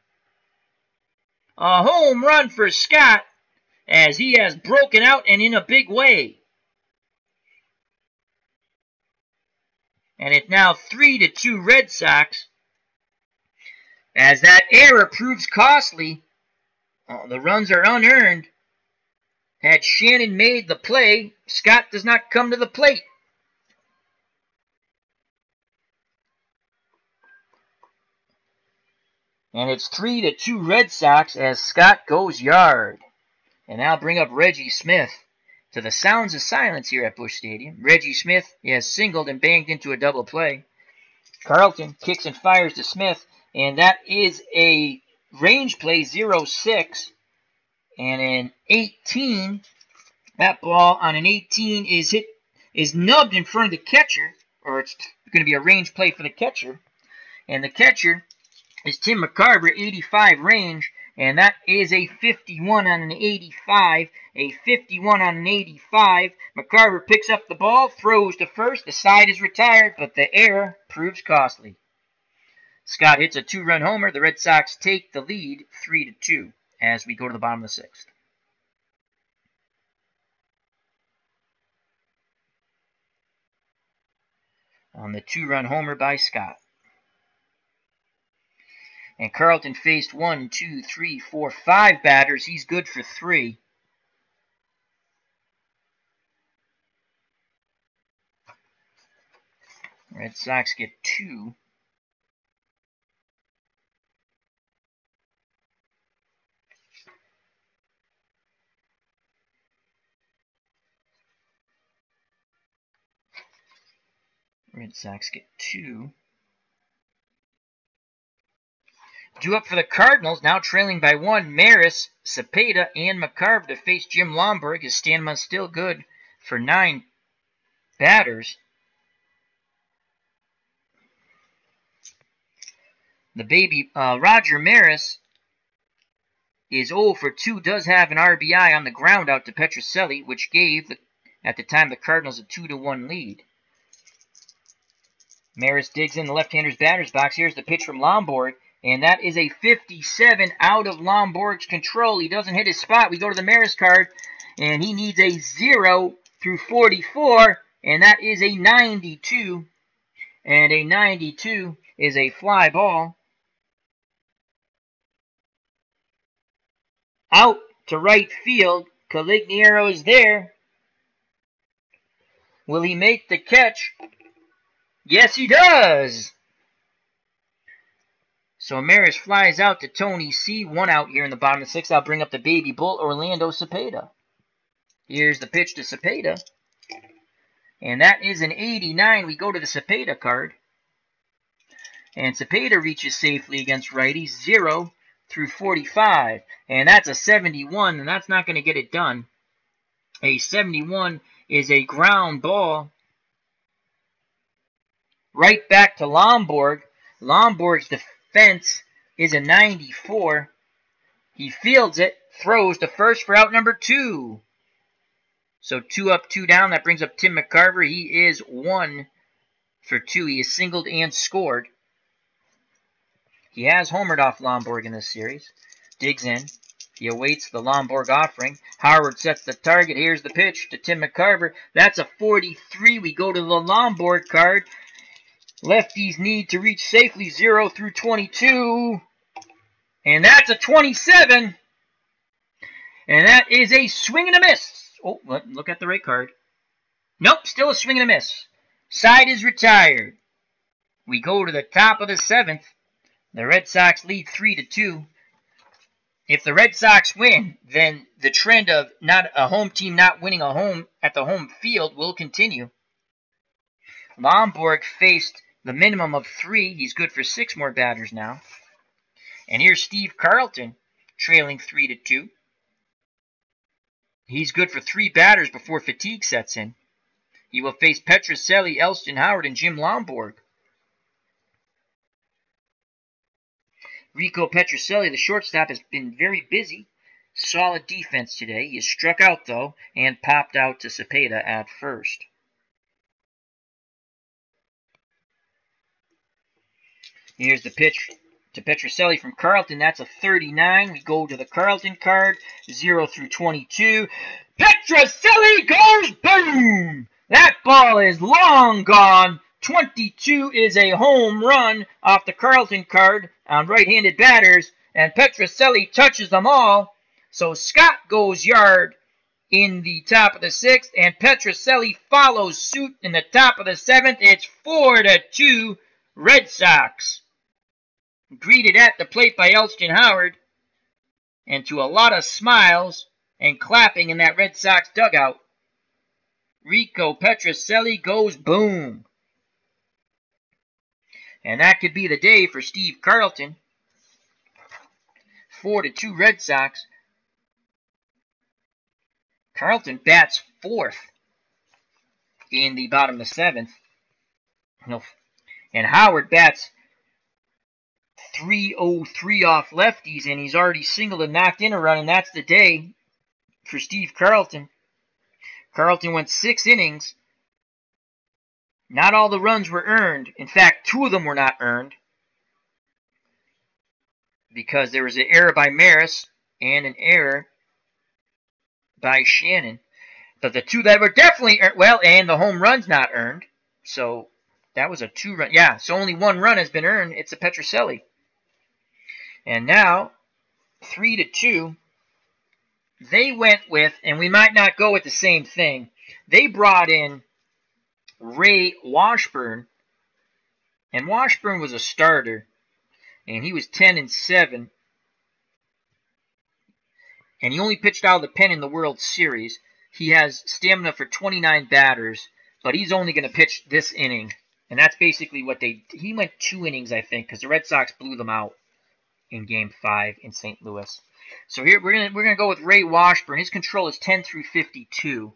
Speaker 1: A home run for Scott, as he has broken out and in a big way. And it's now 3-2 Red Sox, as that error proves costly. The runs are unearned. Had Shannon made the play, Scott does not come to the plate. And it's 3-2 Red Sox as Scott goes yard. And I'll bring up Reggie Smith to the sounds of silence here at Busch Stadium. Reggie Smith has singled and banged into a double play. Carlton kicks and fires to Smith, and that is a range play 0-6, and an 18. That ball on an 18 is nubbed in front of the catcher, or it's going to be a range play for the catcher. And the catcher is Tim McCarver, 85 range, and that is a 51 on an 85. A 51 on an 85. McCarver picks up the ball, throws to first. The side is retired, but the error proves costly. Scott hits a 2-run homer. The Red Sox take the lead 3-2 as we go to the bottom of the 6th. On the 2-run homer by Scott. And Carlton faced 1, 2, 3, 4, 5 batters. He's good for 3. Red Sox get 2. Red Sox get 2. Due up for the Cardinals, now trailing by 1, Maris, Cepeda, and McCarver to face Jim Lonborg. His stamina still good for 9 batters. The baby, Roger Maris, is 0 for 2, does have an RBI on the ground out to Petrocelli, which gave, at the time, the Cardinals a 2-1 lead. Maris digs in the left-hander's batter's box. Here's the pitch from Lonborg, and that is a 57 out of Lonborg's control. He doesn't hit his spot. We go to the Maris card, and he needs a 0 through 44, and that is a 92. And a 92 is a fly ball. Out to right field. Conigliaro is there. Will he make the catch? Yes, he does. So Maris flies out to Tony C. 1 out here in the bottom of the 6th. I'll bring up the baby bull, Orlando Cepeda. Here's the pitch to Cepeda. And that is an 89. We go to the Cepeda card. And Cepeda reaches safely against righties, 0 through 45. And that's a 71, and that's not going to get it done. A 71 is a ground ball right back to Lonborg. Lonborg's defense is a 94. He fields it, throws to first for out number 2. So 2 up, 2 down. That brings up Tim McCarver. He is 1 for 2. He is singled and scored. He has homered off Lonborg in this series. Digs in. He awaits the Lonborg offering. Howard sets the target. Here's the pitch to Tim McCarver. That's a 43. We go to the Lonborg card. Lefties need to reach safely, 0 through 22. And that's a 27. And that is a swing and a miss. Oh, look at the right card. Nope, still a swing and a miss. Side is retired. We go to the top of the 7th. The Red Sox lead 3-2. If the Red Sox win, then the trend of not a home team not winning a home at the home field will continue. Lonborg faced the minimum of 3. He's good for 6 more batters now. And here's Steve Carlton trailing 3-2. He's good for 3 batters before fatigue sets in. He will face Petrocelli, Elston Howard, and Jim Lonborg. Rico Petrocelli, the shortstop, has been very busy. Solid defense today. He is struck out, though, and popped out to Cepeda at first. Here's the pitch to Petrocelli from Carlton. That's a 39. We go to the Carlton card, 0 through 22. Petrocelli goes boom! That ball is long gone. 22 is a home run off the Carlton card on right-handed batters, and Petrocelli touches them all. So Scott goes yard in the top of the 6th, and Petrocelli follows suit in the top of the 7th. It's 4-2 Red Sox. Greeted at the plate by Elston Howard, and to a lot of smiles and clapping in that Red Sox dugout, Rico Petrocelli goes boom. And that could be the day for Steve Carlton. 4-2 Red Sox. Carlton bats 4th in the bottom of the 7th. And Howard bats 303 off lefties, and he's already singled and knocked in a run, and that's the day for Steve Carlton. Carlton went 6 innings. Not all the runs were earned. In fact, 2 of them were not earned, because there was an error by Maris and an error by Shannon. But the 2 that were definitely earned, well, and the home run's not earned. So that was a 2-run. Yeah, so only 1 run has been earned. It's a Petrocelli. And now, 3-2, they went with, and we might not go with the same thing, they brought in Ray Washburn, and Washburn was a starter, and he was 10-7, and he only pitched out of the pen in the World Series. He has stamina for 29 batters, but he's only going to pitch this inning, and that's basically what he went 2 innings, I think, because the Red Sox blew them out in Game 5 in St. Louis. So here we're gonna go with Ray Washburn. His control is 10 through 52.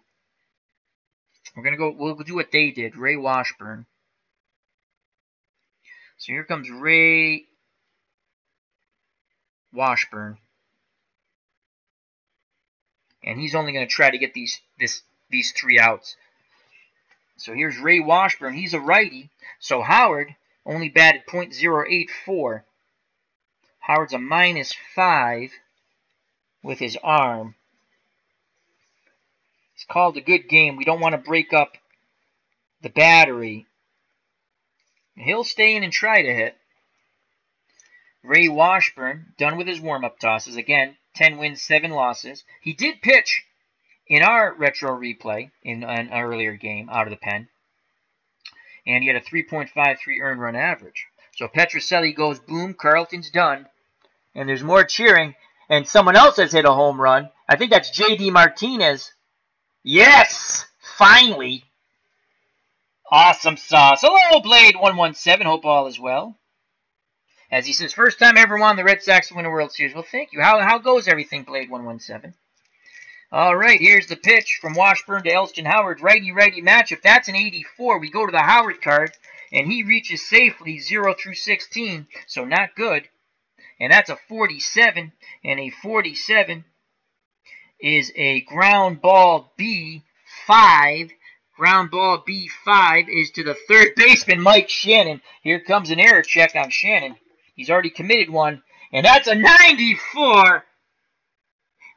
Speaker 1: We'll do what they did, Ray Washburn. So here comes Ray Washburn. And he's only going to try to get these 3 outs. So here's Ray Washburn. He's a righty. So Howard only batted .084. Howard's a -5 with his arm. It's called a good game. We don't want to break up the battery. He'll stay in and try to hit. Ray Washburn, done with his warm-up tosses. Again, 10 wins, 7 losses. He did pitch in our retro replay in an earlier game out of the pen. And he had a 3.53 earned run average. So Petrocelli goes boom. Carlton's done. And there's more cheering. And someone else has hit a home run. I think that's J.D. Martinez. Yes! Finally! Awesome sauce. Hello, Blade117. Hope all is well. As he says, first time I ever won the Red Sox to win a World Series. Well, thank you. How goes everything, Blade 117? All right, here's the pitch from Washburn to Elston Howard. Righty-righty matchup. That's an 84. We go to the Howard card, and he reaches safely 0 through 16, so not good. And that's a 47, and a 47 is a ground ball B5. Ground ball B5 is to the third baseman, Mike Shannon. Here comes an error check on Shannon. He's already committed one, and that's a 94.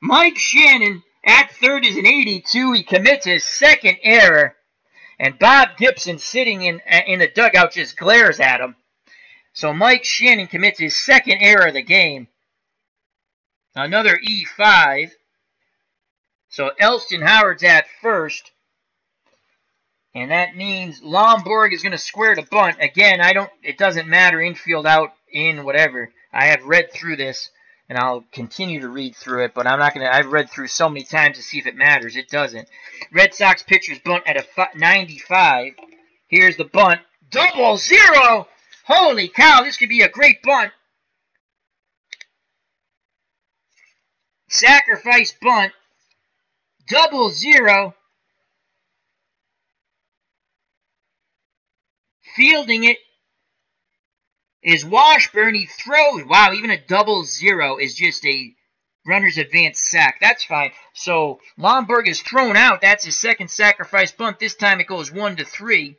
Speaker 1: Mike Shannon at third is an 82. He commits his second error, and Bob Gibson sitting in the dugout just glares at him. So Mike Shannon commits his second error of the game. Another E5. So Elston Howard's at first. And that means Lonborg is going to square the bunt. Again, it doesn't matter, infield, out, in, whatever. I have read through this, and I'll continue to read through it, but I've read through so many times to see if it matters. It doesn't. Red Sox pitchers bunt at a 95. Here's the bunt. 00! Holy cow, this could be a great bunt. Sacrifice bunt. 00. Fielding it is Washburn. He throws. Wow, even a 00 is just a runner's advance sack. That's fine. So Lonborg is thrown out. That's his second sacrifice bunt. This time it goes 1-3.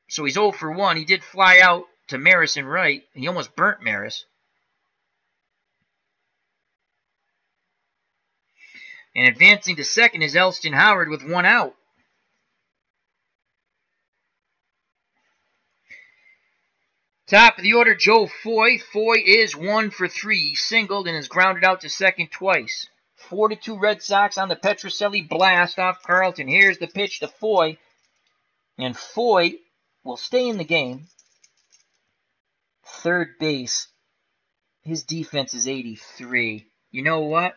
Speaker 1: So he's 0 for 1. He did fly out to Maris and right. He almost burnt Maris. And advancing to second is Elston Howard with 1 out. Top of the order, Joe Foy. Foy is 1 for 3. He singled and is grounded out to second twice. 4-2 Red Sox on the Petrocelli blast off Carlton. Here's the pitch to Foy. And Foy will stay in the game. Third base. His defense is 83. You know what?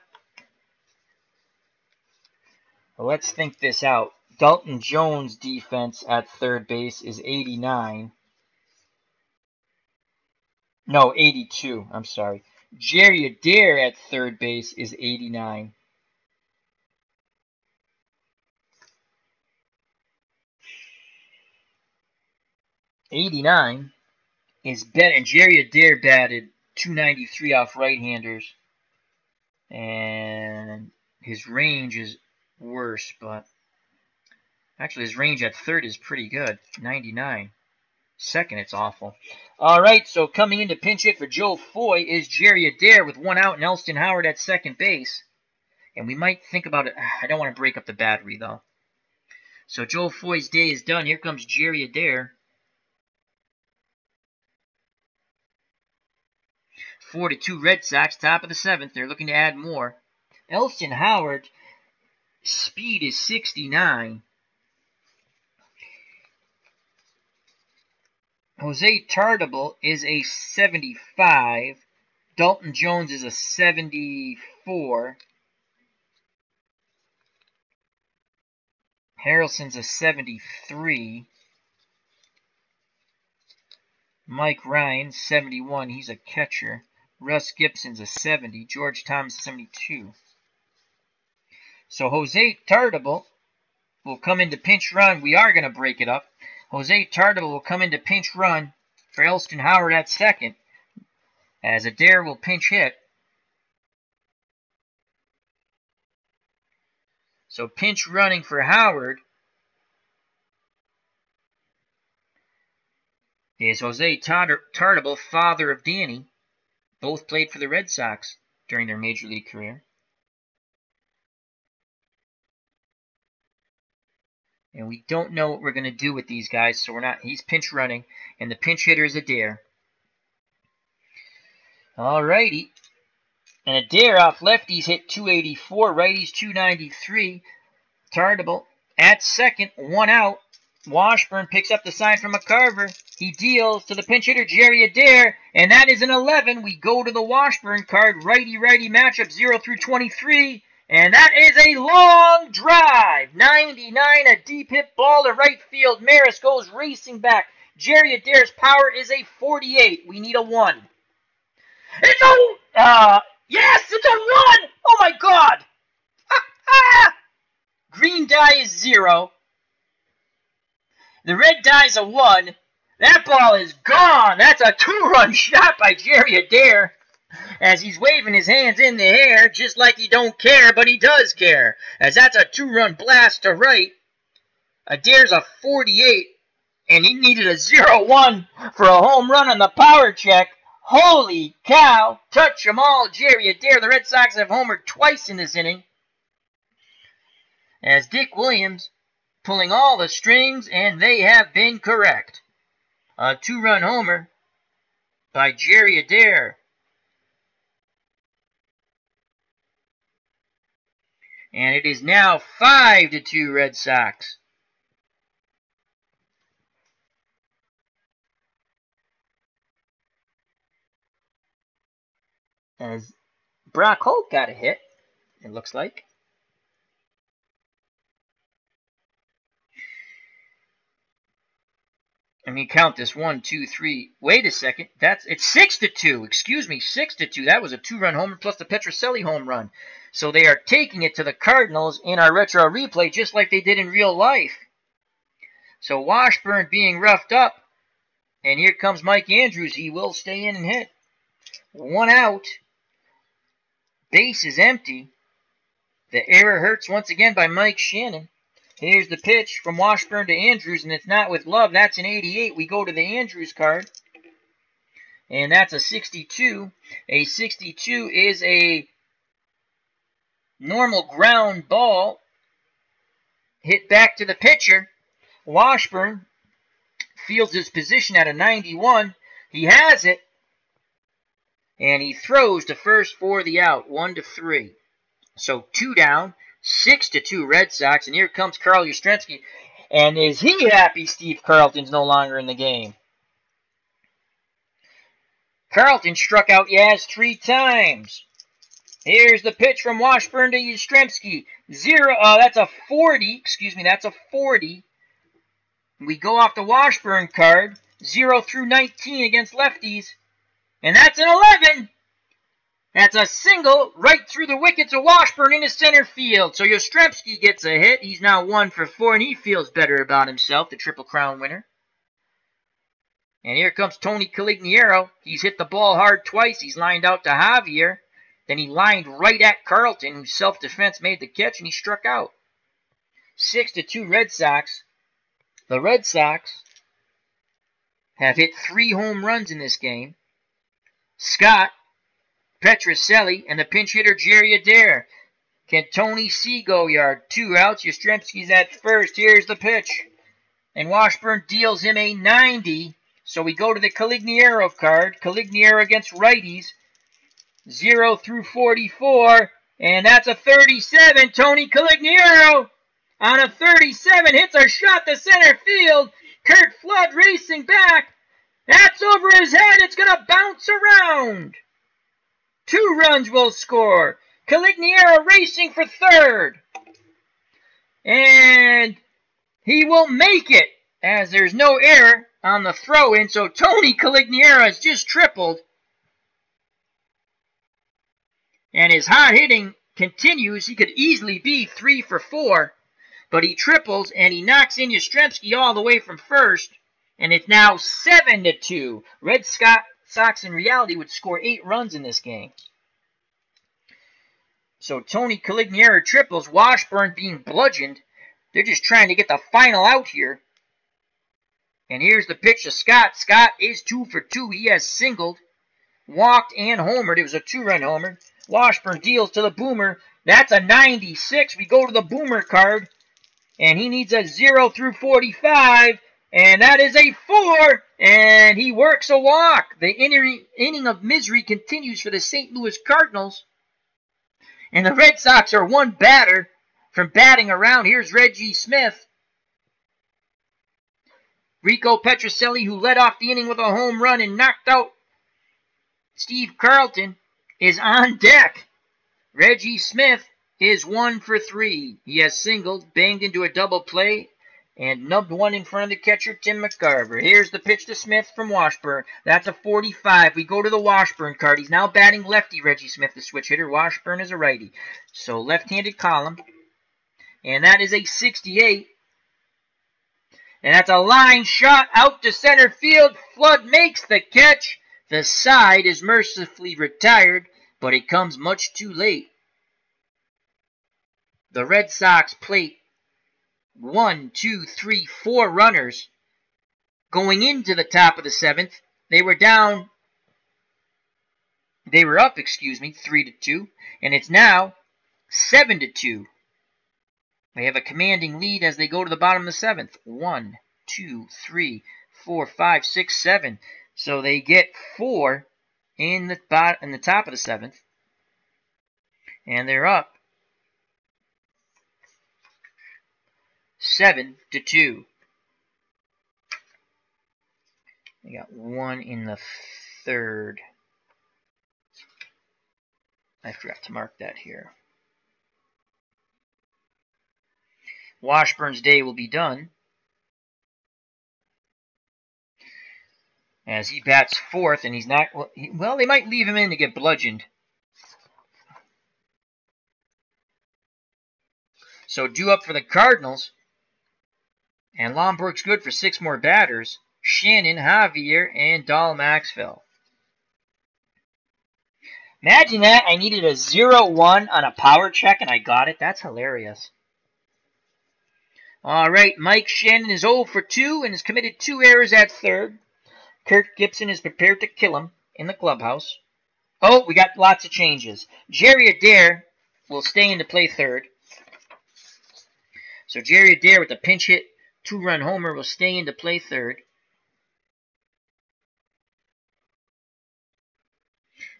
Speaker 1: Well, let's think this out. Dalton Jones' defense at third base is 89. No, 82. I'm sorry. Jerry Adair at third base is 89. '89 is better, and Jerry Adair batted .293 off right-handers, and his range is worse, but actually his range at third is pretty good, 99. Second, it's awful. All right, so coming in to pinch hit for Joe Foy is Jerry Adair with 1 out and Elston Howard at second base. And we might think about it. I don't want to break up the battery, though. So Joe Foy's day is done. Here comes Jerry Adair. 4-2 Red Sox, top of the 7th. They're looking to add more. Elston Howard, speed is 69. Jose Tartable is a 75. Dalton Jones is a 74. Harrelson's a 73. Mike Ryan, 71. He's a catcher. Russ Gibson's a 70. George Thomas, 72. So Jose Tartable will come into pinch run. We are going to break it up. Jose Tartable will come into pinch run for Elston Howard at second, as Adair will pinch hit. So pinch running for Howard is Jose Tartable, father of Danny. Both played for the Red Sox during their Major League career. And we don't know what we're going to do with these guys, so we're not. He's pinch running, and the pinch hitter is Adair. Alrighty. And Adair off lefties hit .284, righties .293. Tartable at second, 1 out. Washburn picks up the sign from McCarver. He deals to the pinch hitter, Jerry Adair, and that is an 11. We go to the Washburn card, righty-righty matchup, 0 through 23. And that is a long drive. 99, a deep hit ball to right field. Maris goes racing back. Jerry Adair's power is a 48. We need a 1. It's yes, it's a 1! Oh my god! Green die is 0. The red die is a 1. That ball is gone. That's a 2-run shot by Jerry Adair, as he's waving his hands in the air just like he don't care, but he does care, as that's a 2-run blast to right. Adair's a 48, and he needed a 0-1 for a home run on the power check. Holy cow. Touch 'em all, Jerry Adair. The Red Sox have homered twice in this inning, as Dick Williams pulling all the strings, and they have been correct. A 2-run homer by Jerry Adair. And it is now 5-2 Red Sox. As Brock Holt got a hit, it looks like. I mean, count this 1, 2, 3. Wait a second. It's 6-2. Excuse me, 6-2. That was a 2-run homer plus the Petrocelli home run. So they are taking it to the Cardinals in our retro replay, just like they did in real life. So Washburn being roughed up, and here comes Mike Andrews. He will stay in and hit. 1 out. Base is empty. The error hurts once again by Mike Shannon. Here's the pitch from Washburn to Andrews, and it's not with love. That's an 88. We go to the Andrews card, and that's a 62. A 62 is a normal ground ball hit back to the pitcher. Washburn fields his position at a 91. He has it, and he throws to first for the out, 1-3. So 2 down. 6-2 Red Sox, and here comes Carl Yastrzemski. And is he happy Steve Carlton's no longer in the game? Carlton struck out Yaz 3 times. Here's the pitch from Washburn to Yastrzemski. That's a 40. Excuse me, that's a 40. We go off the Washburn card. 0-19 against lefties. And that's an 11. That's a single right through the wickets of Washburn into center field. So Yastrzemski gets a hit. He's now 1 for 4, and he feels better about himself, the Triple Crown winner. And here comes Tony Conigliaro. He's hit the ball hard twice. He's lined out to Javier. Then he lined right at Carlton, whose self-defense made the catch, and he struck out. 6-2 Red Sox. The Red Sox have hit 3 home runs in this game. Scott, Petrocelli, and the pinch hitter Jerry Adair. Can Tony C. go yard? 2 outs. Yastrzemski's at first. Here's the pitch. And Washburn deals him a 90. So we go to the Conigliaro card. Conigliaro against righties. 0-44. And that's a 37. Tony Conigliaro on a 37 hits a shot to center field. Kurt Flood racing back. That's over his head. It's going to bounce around. 2 runs will score. Conigliaro racing for third. And he will make it, as there's no error on the throw-in. So Tony Conigliaro has just tripled. And his hot hitting continues. He could easily be 3 for 4. But he triples, and he knocks in Yastrzemski all the way from first. And it's now 7-2. Red Sox in reality would score 8 runs in this game. So Tony Conigliaro triples, Washburn being bludgeoned. They're just trying to get the final out here. And here's the pitch to Scott. Scott is 2 for 2. He has singled, walked, and homered. It was a 2-run homer. Washburn deals to the boomer. That's a 96. We go to the boomer card. And he needs a 0-45. And that is a 4. And he works a walk. The inning of misery continues for the St. Louis Cardinals. And the Red Sox are 1 batter from batting around. Here's Reggie Smith. Rico Petrocelli, who led off the inning with a home run and knocked out Steve Carlton, is on deck. Reggie Smith is 1 for 3. He has singled, banged into a double play, And nubbed one in front of the catcher, Tim McCarver. Here's the pitch to Smith from Washburn. That's a 45. We go to the Washburn card. He's now batting lefty, Reggie Smith, the switch hitter. Washburn is a righty. So left-handed column. And that is a 68. And that's a line shot out to center field. Flood makes the catch. The side is mercifully retired, but it comes much too late. The Red Sox plate 1, 2, 3, 4 runners going into the top of the 7th. They were up, 3-2, and it's now 7-2. They have a commanding lead as they go to the bottom of the 7th. 1, 2, 3, 4, 5, 6, 7. So they get 4 in the top of the 7th, and they're up 7-2. They got 1 in the 3rd. I forgot to mark that here. Washburn's day will be done as he bats 4th, and he's not, well, they might leave him in to get bludgeoned. So due up for the Cardinals, and Lonborg's good for 6 more batters, Shannon, Javier, and Dahl Maxwell. Imagine that, I needed a 0-1 on a power check and I got it. That's hilarious. Alright, Mike Shannon is 0 for 2 and has committed 2 errors at 3rd. Kirk Gibson is prepared to kill him in the clubhouse. Oh, we got lots of changes. Jerry Adair will stay in to play 3rd. So Jerry Adair with the pinch hit 2-run homer will stay in to play 3rd.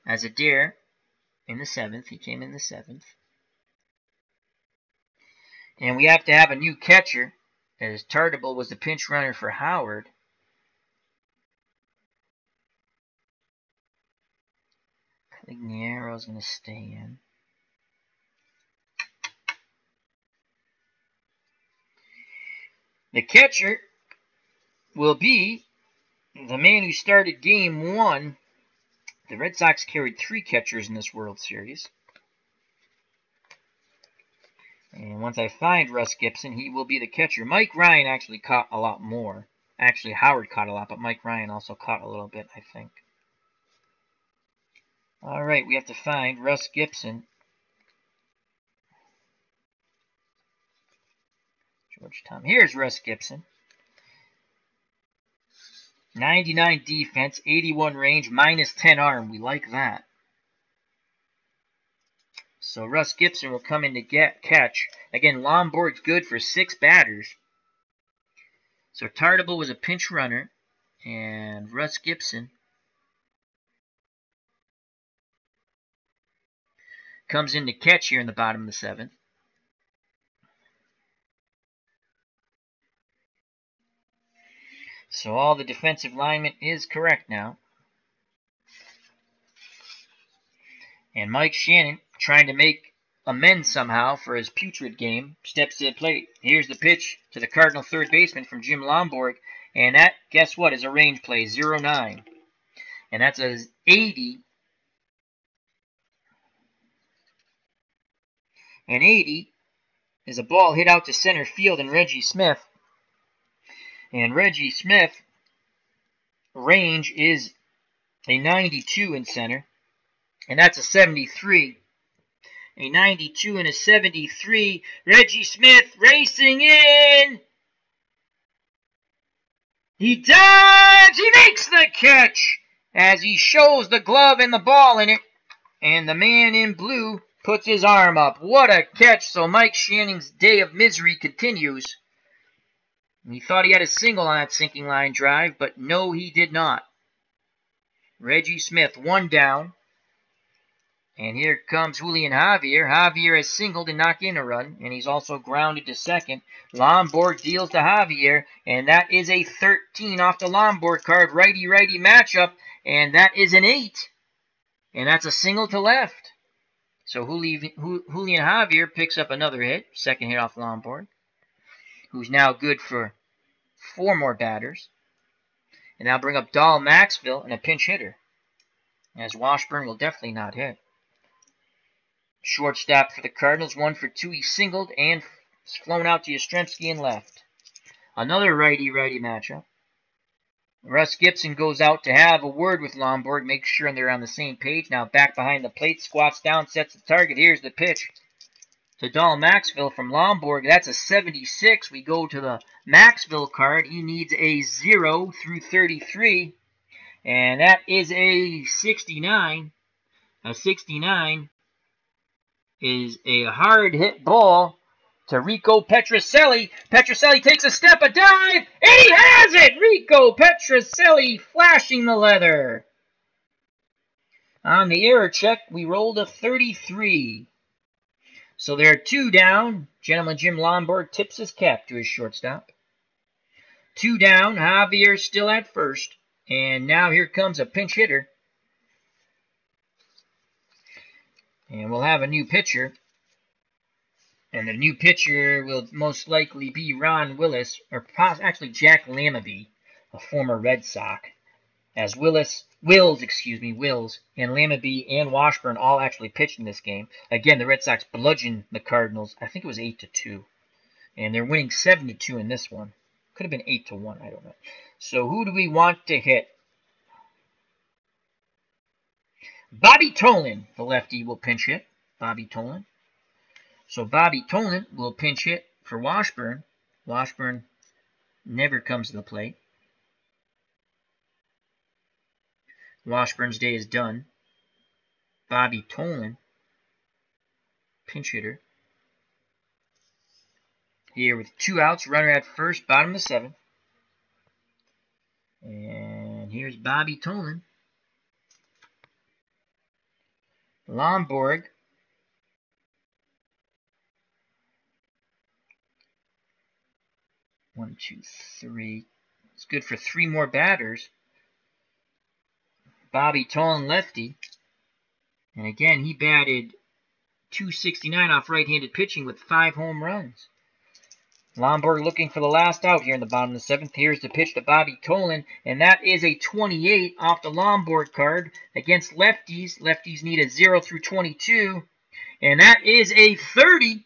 Speaker 1: As Adair in the 7th. He came in the 7th. And we have to have a new catcher, as Tartable was the pinch runner for Howard. Conigliaro is going to stay in. The catcher will be the man who started Game 1. The Red Sox carried 3 catchers in this World Series. And once I find Russ Gibson, he will be the catcher. Mike Ryan actually caught a lot more. Actually, Howard caught a lot, but Mike Ryan also caught a little bit, I think. All right, we have to find Russ Gibson. George Tom. Here's Russ Gibson. 99 defense, 81 range, minus 10 arm. We like that. So Russ Gibson will come in to catch. Again, Lonborg's good for 6 batters. So Tartable was a pinch runner. And Russ Gibson comes in to catch here in the bottom of the 7th. So all the defensive lineman is correct now. And Mike Shannon, trying to make amends somehow for his putrid game, steps to the plate. Here's the pitch to the Cardinal third baseman from Jim Lonborg. And that, guess what, is a range play, 0-9. And that's a 80. And 80 is a ball hit out to center field and Reggie Smith. And Reggie Smith range is a 92 in center. And that's a 73. A 92 and a 73. Reggie Smith racing in. He dives. He makes the catch as he shows the glove and the ball in it. And the man in blue puts his arm up. What a catch. So Mike Shannon's day of misery continues. He thought he had a single on that sinking line drive, but no, he did not. Reggie Smith, 1 down. And here comes Julian Javier. Javier has singled and knocked in a run, and he's also grounded to second. Lonborg deals to Javier, and that is a 13 off the Lonborg card. Righty-righty matchup, and that is an 8. And that's a single to left. So Julian Javier picks up another hit, second hit off Lonborg. who's now good for 4 more batters. And now bring up Dahl Maxville and a pinch hitter, as Washburn will definitely not hit. Shortstop for the Cardinals, 1 for 2. He singled and flown out to Yastrzemski and left. Another righty-righty matchup. Russ Gibson goes out to have a word with Lonborg, make sure they're on the same page. Now back behind the plate, squats down, sets the target. Here's the pitch to Dahl Maxville from Lonborg. That's a 76. We go to the Maxville card. He needs a 0 through 33, and that is a 69. A 69 is a hard hit ball to Rico Petrocelli. Petrocelli takes a step, a dive, and he has it! Rico Petrocelli flashing the leather. On the error check, we rolled a 33. So there are 2 down. Gentleman Jim Lonborg tips his cap to his shortstop. 2 down. Javier still at first. And now here comes a pinch hitter. And we'll have a new pitcher. And the new pitcher will most likely be Ron Willis, or actually Jack Lamabee, a former Red Sox, as Wills, and Lamabee and Washburn all actually pitched in this game. Again, the Red Sox bludgeoned the Cardinals. I think it was 8-2, and they're winning 7-2 in this one. Could have been 8-1. I don't know. So who do we want to hit? Bobby Tolan, the lefty, will pinch hit. Bobby Tolan. So Bobby Tolan will pinch hit for Washburn. Washburn never comes to the plate. Washburn's day is done. Bobby Tolan, pinch hitter. Here with 2 outs, runner at first, bottom of the 7th. And here's Bobby Tolan. Lonborg. One, two, three. It's good for 3 more batters. Bobby Tolan, lefty. And again, he batted .269 off right-handed pitching with 5 home runs. Lonborg looking for the last out here in the bottom of the 7th. Here's the pitch to Bobby Tolan, and that is a 28 off the Lonborg card against lefties. Lefties need a 0 through 22, and that is a 30.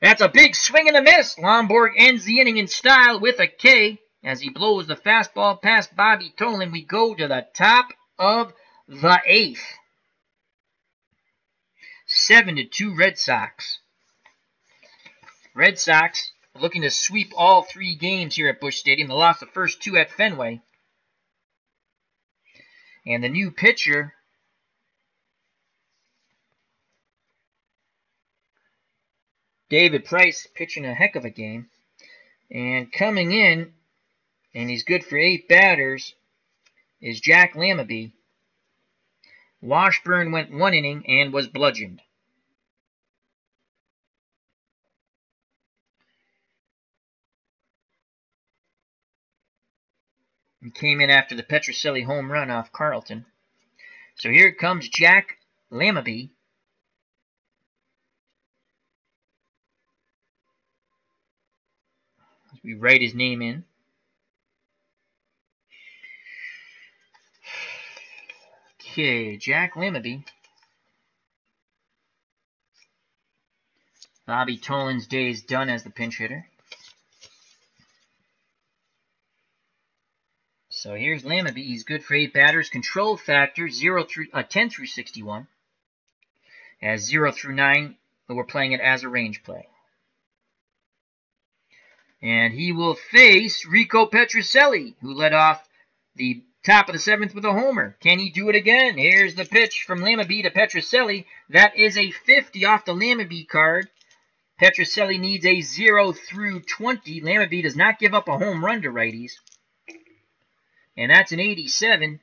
Speaker 1: That's a big swing and a miss. Lonborg ends the inning in style with a K as he blows the fastball past Bobby Tolan. We go to the top of the 8th. 7-2 Red Sox. Red Sox looking to sweep all 3 games here at Busch Stadium. They lost the first 2 at Fenway. And the new pitcher, David Price, pitching a heck of a game. And coming in, and he's good for 8 batters, is Jack Lamabee. Washburn went 1 inning and was bludgeoned. He came in after the Petrocelli home run off Carlton. So here comes Jack Lamabee. As we write his name in. Okay, Jack Lamabee. Bobby Tolan's day is done as the pinch hitter. So here's Lamabee. He's good for 8 batters. Control factor 10 through 61. As 0 through 9, but we're playing it as a range play. And he will face Rico Petrocelli, who led off the top of the 7th with a homer. Can he do it again? Here's the pitch from Lamabee to Petrocelli. That is a 50 off the Lamabee card. Petrocelli needs a 0 through 20. Lamabee does not give up a home run to righties. And that's an 87.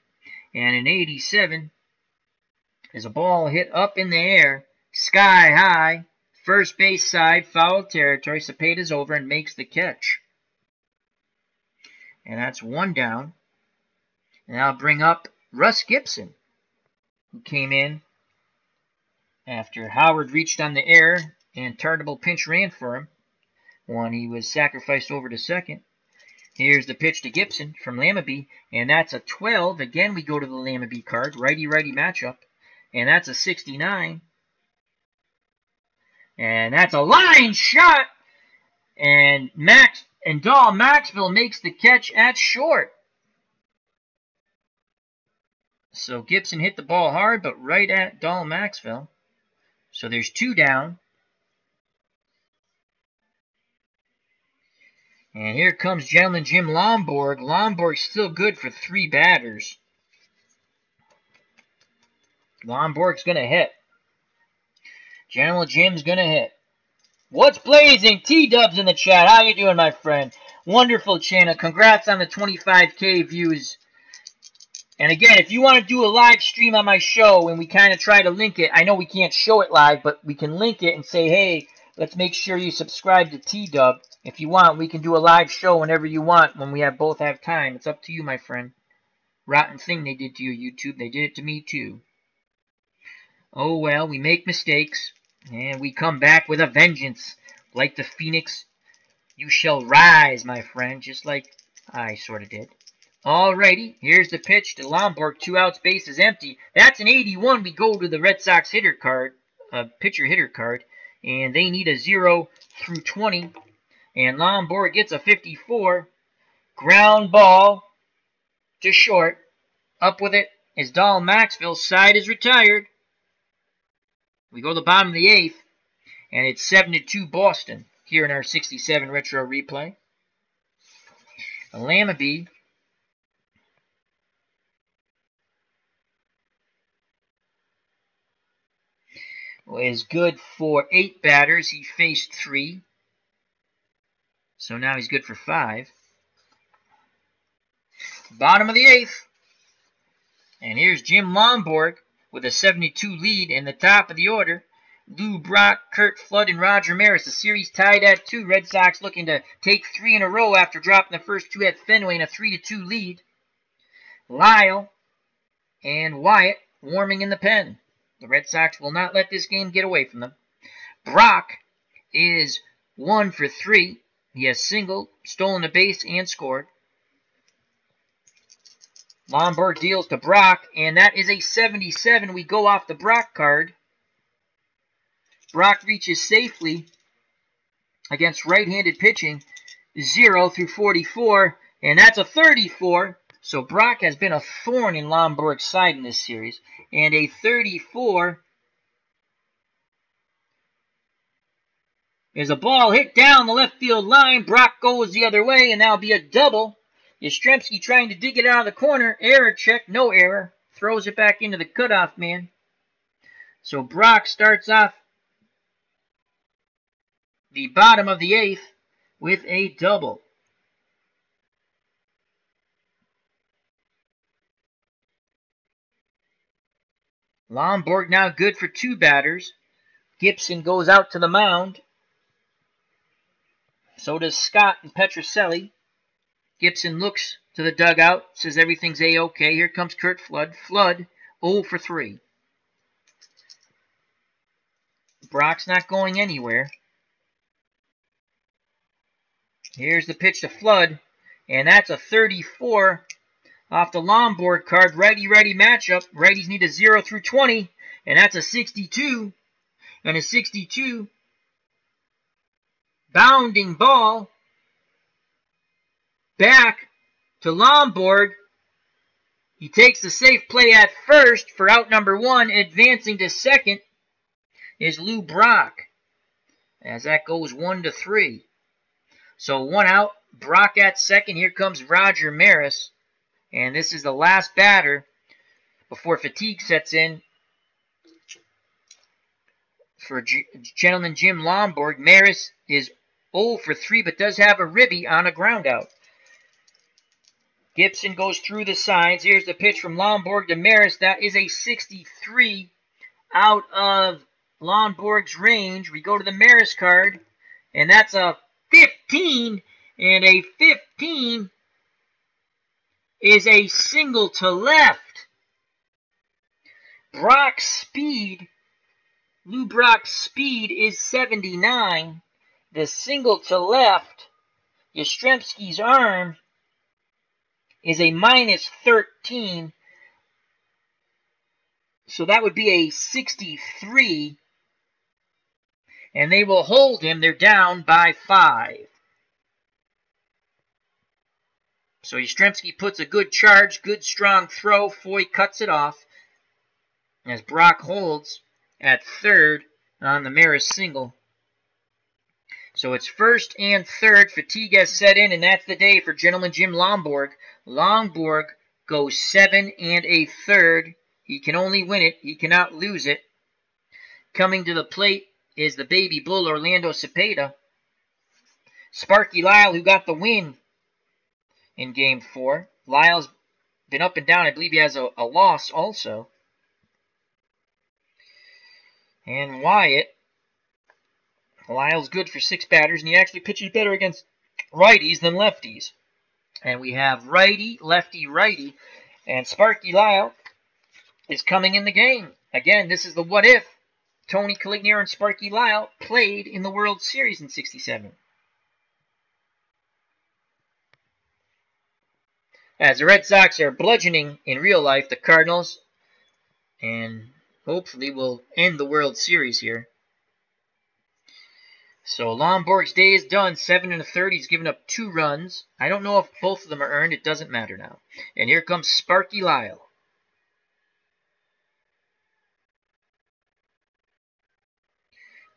Speaker 1: And an 87 is a ball hit up in the air, sky high, first base side, foul territory. Cepeda's over and makes the catch. And that's 1 down. And I'll bring up Russ Gibson, who came in after Howard reached on the air and Tartable pinch ran for him. one. He was sacrificed over to second. Here's the pitch to Gibson from Lamabee, and that's a 12. Again, we go to the Lamabee card, righty-righty matchup, and that's a 69. And that's a line shot, and Dahl Maxville makes the catch at short. So Gibson hit the ball hard, but right at Dahl Maxville. So there's 2 down. And here comes Gentleman Jim Lonborg. Lonborg's still good for 3 batters. Lonborg's going to hit. Gentleman Jim's going to hit. What's blazing? T-Dubs in the chat. How you doing, my friend? Wonderful channel. Congrats on the 25K views. And again, if you want to do a live stream on my show and we kind of try to link it, I know we can't show it live, but we can link it and say, hey, let's make sure you subscribe to T-Dub. If you want, we can do a live show whenever you want when we both have time. It's up to you, my friend. Rotten thing they did to you, YouTube. They did it to me, too. Oh, well, we make mistakes, and we come back with a vengeance. Like the phoenix, you shall rise, my friend, just like I sort of did. Alrighty, here's the pitch to Lonborg. 2 outs, base is empty. That's an 81. We go to the Red Sox hitter card, pitcher hitter card, and they need a 0 through 20. And Lonborg gets a 54. Ground ball to short. Up with it is Dahl Maxville. Side is retired. We go to the bottom of the 8th, and it's 7-2 Boston here in our 67 retro replay. Lamabee is good for 8 batters. He faced 3. So now he's good for 5. Bottom of the 8th. And here's Jim Lonborg with a 72 lead in the top of the order. Lou Brock, Kurt Flood, and Roger Maris. The series tied at 2. Red Sox looking to take 3 in a row after dropping the first 2 at Fenway in a 3-2 lead. Lyle and Wyatt warming in the pen. The Red Sox will not let this game get away from them. Brock is 1 for 3. He has singled, stolen a base, and scored. Lonborg deals to Brock, and that is a 77. We go off the Brock card. Brock reaches safely against right-handed pitching, 0 through 44, and that's a 34. So Brock has been a thorn in Lonborg's side in this series. And a 34 is a ball hit down the left field line. Brock goes the other way, and that'll be a double. Yastrzemski trying to dig it out of the corner. Error check, no error. Throws it back into the cutoff man. So Brock starts off the bottom of the 8th with a double. Lonborg now good for 2 batters. Gibson goes out to the mound. So does Scott and Petrocelli. Gibson looks to the dugout, says everything's A-OK. Here comes Kurt Flood. Flood, 0 for 3. Brock's not going anywhere. Here's the pitch to Flood, and that's a 34 off the Lonborg card. Righty-righty matchup. Righties need a 0 through 20, and that's a 62. And a 62 bounding ball back to Lonborg. He takes the safe play at first for out number 1. Advancing to second is Lou Brock, as that goes 1-3. So 1 out, Brock at second. Here comes Roger Maris, and this is the last batter before fatigue sets in for Gentleman Jim Lonborg. Maris is 0 for 3, but does have a ribby on a ground out. Gibson goes through the sides. Here's the pitch from Lonborg to Maris. That is a 63 out of Lonborg's range. We go to the Maris card, and that's a 15, and a 15 is a single to left. Brock's speed, Lou Brock's speed is 79. The single to left, Yastrzemski's arm, is a minus 13. So that would be a 63. And they will hold him. They're down by 5. So Yastrzemski puts a good charge, good strong throw. Foy cuts it off as Brock holds at third on the Maris single. So it's first and third. Fatigue has set in, and that's the day for Gentleman Jim Lonborg. Lonborg goes 7 1/3. He can only win it. He cannot lose it. Coming to the plate is the baby bull, Orlando Cepeda. Sparky Lyle, who got the win in Game 4. Lyle's been up and down. I believe he has a loss also. And Wyatt. Lyle's good for 6 batters, and he actually pitches better against righties than lefties. And we have righty, lefty, righty. And Sparky Lyle is coming in the game. Again, this is the what if. Tony Conigliaro and Sparky Lyle played in the World Series in '67. As the Red Sox are bludgeoning in real life the Cardinals, and hopefully will end the World Series here. So Lonborg's day is done, 7 1/3. He's given up 2 runs. I don't know if both of them are earned. It doesn't matter now. And here comes Sparky Lyle.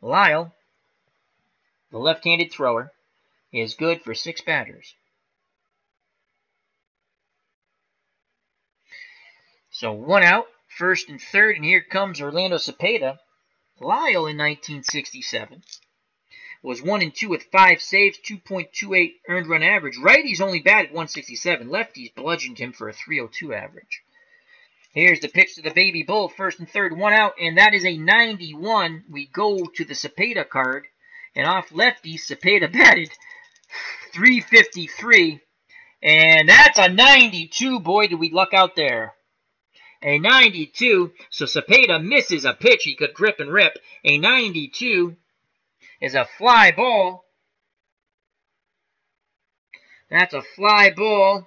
Speaker 1: Lyle, the left-handed thrower, is good for 6 batters. So 1 out, first and third, and here comes Orlando Cepeda. Lyle in 1967 was 1-2 with 5 saves, 2.28 earned run average. Righties only batted 167. Lefties bludgeoned him for a 302 average. Here's the pitch to the baby bull, first and third, 1 out, and that is a 91. We go to the Cepeda card, and off lefty, Cepeda batted 353, and that's a 92. Boy, did we luck out there. A 92, so Cepeda misses a pitch he could grip and rip. A 92 is a fly ball. That's a fly ball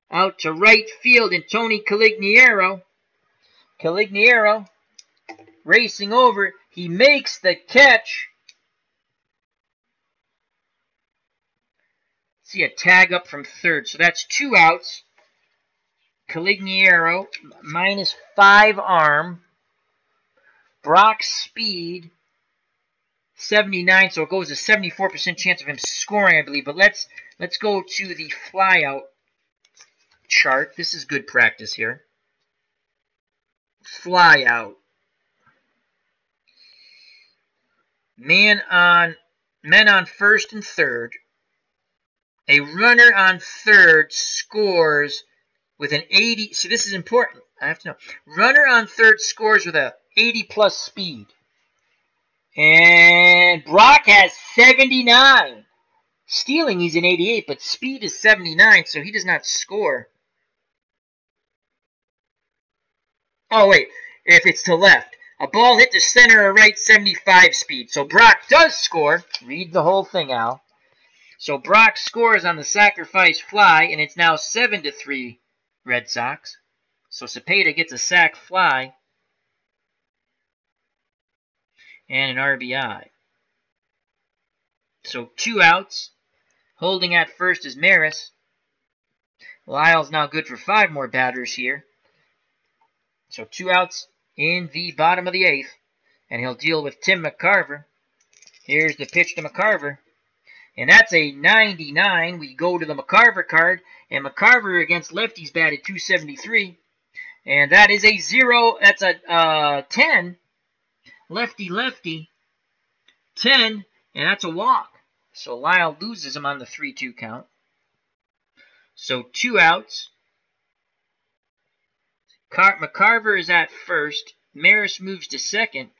Speaker 1: out to right field, and Tony Conigliaro racing over. He makes the catch. See a tag up from third, so that's 2 outs. Conigliaro minus 5 arm. Brock's speed 79, so it goes a 74% chance of him scoring, I believe. But let's go to the flyout chart. This is good practice here. Flyout. Men on first and third. A runner on third scores with an 80. See, this is important. I have to know. Runner on third scores with a 80-plus speed. And Brock has 79. Stealing, he's an 88, but speed is 79, so he does not score. Oh, wait. If it's to left. A ball hit to center or right, 75 speed. So Brock does score. Read the whole thing, Al. So Brock scores on the sacrifice fly, and it's now 7-3 Red Sox. So Cepeda gets a sac fly and an RBI. So 2 outs. Holding at first is Maris. Lyle's now good for 5 more batters here. So 2 outs in the bottom of the 8th. And he'll deal with Tim McCarver. Here's the pitch to McCarver. And that's a 99. We go to the McCarver card. And McCarver against lefties batted 273. And that is a 0. That's a 10. Lefty. 10. And that's a walk. So Lyle loses him on the 3-2 count. So 2 outs. McCarver is at first. Maris moves to second.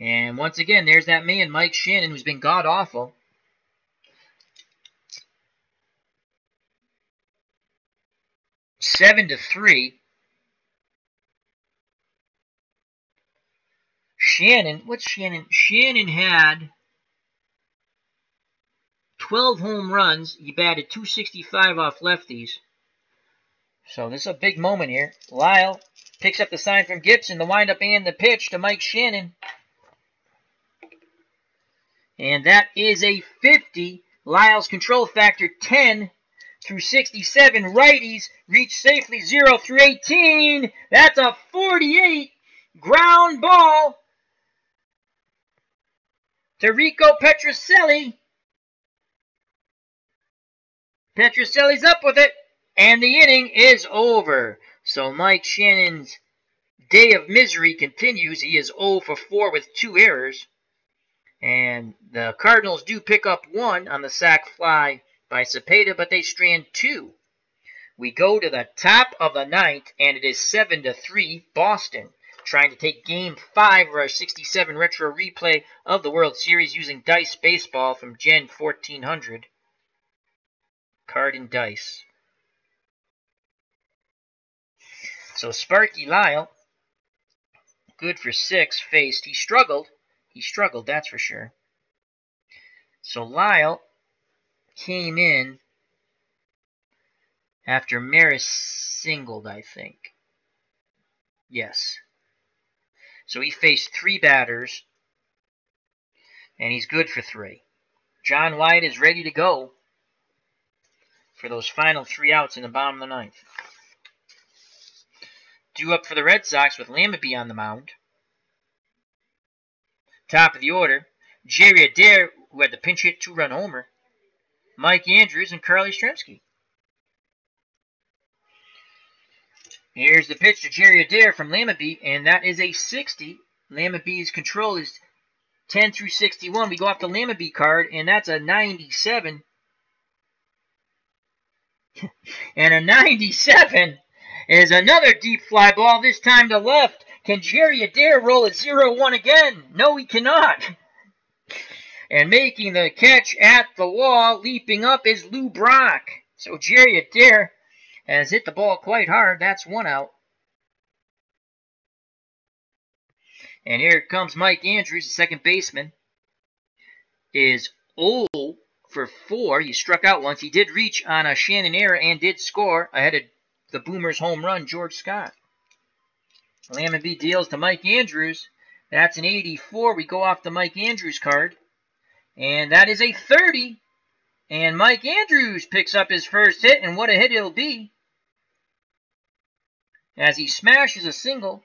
Speaker 1: And once again, there's that man, Mike Shannon, who's been god-awful. Shannon, what's Shannon? Shannon had 12 home runs. He batted .265 off lefties. So this is a big moment here. Lyle picks up the sign from Gibson, the windup and the pitch to Mike Shannon. And that is a 50. Lyle's control factor 10 through 67. Righties reach safely 0 through 18. That's a 48 ground ball to Rico Petrocelli. Petrocelli's up with it, and the inning is over. So Mike Shannon's day of misery continues. He is 0 for 4 with 2 errors. And the Cardinals do pick up 1 on the sac fly by Cepeda, but they strand 2. We go to the top of the 9th, and it is 7-3 Boston, trying to take Game 5 of our 67 retro replay of the World Series using Dice Baseball from Gen 1400. Card and dice. So Sparky Lyle, good for 6, faced. He struggled, that's for sure. So Lyle came in after Maris singled, I think. Yes. So he faced 3 batters, and he's good for 3. John White is ready to go for those final 3 outs in the bottom of the 9th. Due up for the Red Sox with Lamabee on the mound. Top of the order, Jerry Adair, who had the pinch hit 2-run homer, Mike Andrews, and Carly Yastrzemski. Here's the pitch to Jerry Adair from Lamabee, and that is a 60. Lamabee's control is 10 through 61. We go off the Lamabee card, and that's a 97. And a 97 is another deep fly ball, this time to left. Can Jerry Adair roll at 0-1 again? No, he cannot. And making the catch at the wall, leaping up, is Lou Brock. So Jerry Adair has hit the ball quite hard. That's 1 out. And here comes Mike Andrews, the second baseman. Is 0 for 4. He struck out once. He did reach on a Shannon error and did score ahead of the Boomers' home run, George Scott. Lamabee deals to Mike Andrews. That's an 84. We go off the Mike Andrews card. And that is a 30. And Mike Andrews picks up his first hit, and what a hit it'll be. As he smashes a single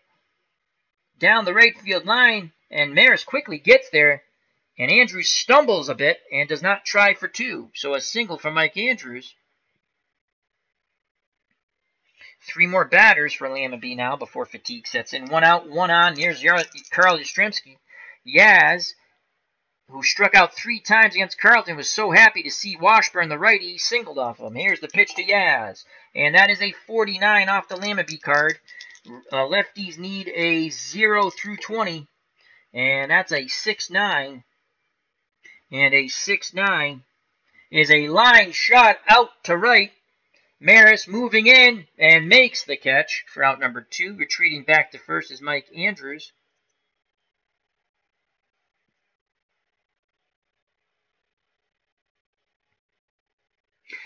Speaker 1: down the right field line, and Maris quickly gets there, and Andrews stumbles a bit and does not try for 2. So a single for Mike Andrews. 3 more batters for Lamabee now before fatigue sets in. 1 out, 1 on. Here's Carl Yastrzemski. Yaz, who struck out 3 times against Carlton, was so happy to see Washburn, the righty, he singled off him. Here's the pitch to Yaz. And that is a 49 off the Lamabee card. Lefties need a 0 through 20. And that's a 6-9. And a 6-9 is a line shot out to right. Maris moving in and makes the catch for out number 2. Retreating back to first is Mike Andrews.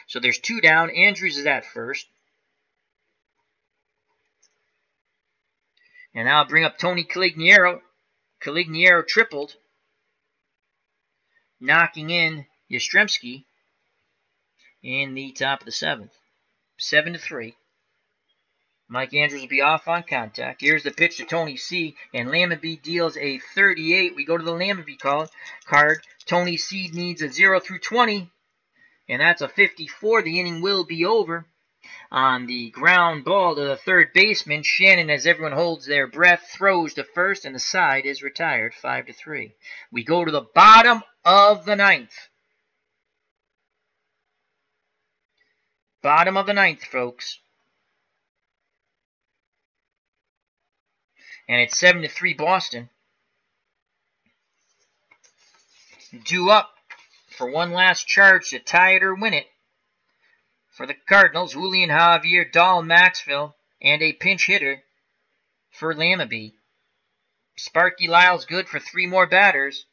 Speaker 1: So there's 2 down. Andrews is at first. And now I'll bring up Tony Conigliaro. Conigliaro tripled, knocking in Yastrzemski in the top of the 7th. 7-3. Mike Andrews will be off on contact. Here's the pitch to Tony C. And Lamabee deals a 38. We go to the Lamabee card. Tony C needs a 0 through 20. And that's a 54. The inning will be over. On the ground ball to the third baseman, Shannon, as everyone holds their breath, throws to first, and the side is retired, 5-3. We go to the bottom of the 9th. Bottom of the 9th, folks. And it's 7-3 Boston. Due up for one last charge to tie it or win it. For the Cardinals, Julian Javier, Dahl Maxwell, and a pinch hitter for Lamabee. Sparky Lyle's good for 3 more batters.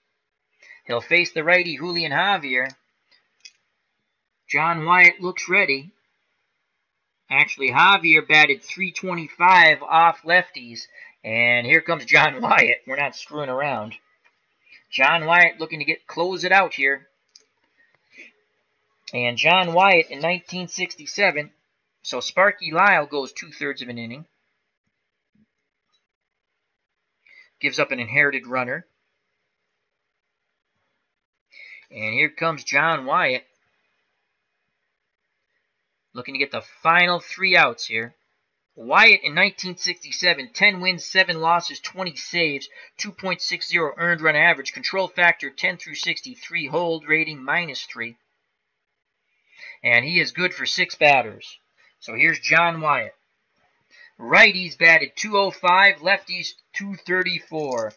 Speaker 1: He'll face the righty Julian Javier. John Wyatt looks ready. Actually, Javier batted .325 off lefties. And here comes John Wyatt. We're not screwing around. John Wyatt looking to close it out here. And John Wyatt in 1967. So Sparky Lyle goes 2/3 of an inning. Gives up an inherited runner. And here comes John Wyatt. Looking to get the final 3 outs here. Wyatt in 1967, 10 wins, 7 losses, 20 saves, 2.60 earned run average, control factor 10/63, hold rating -3. And he is good for 6 batters. So here's John Wyatt. Righties batted .205, lefties .234.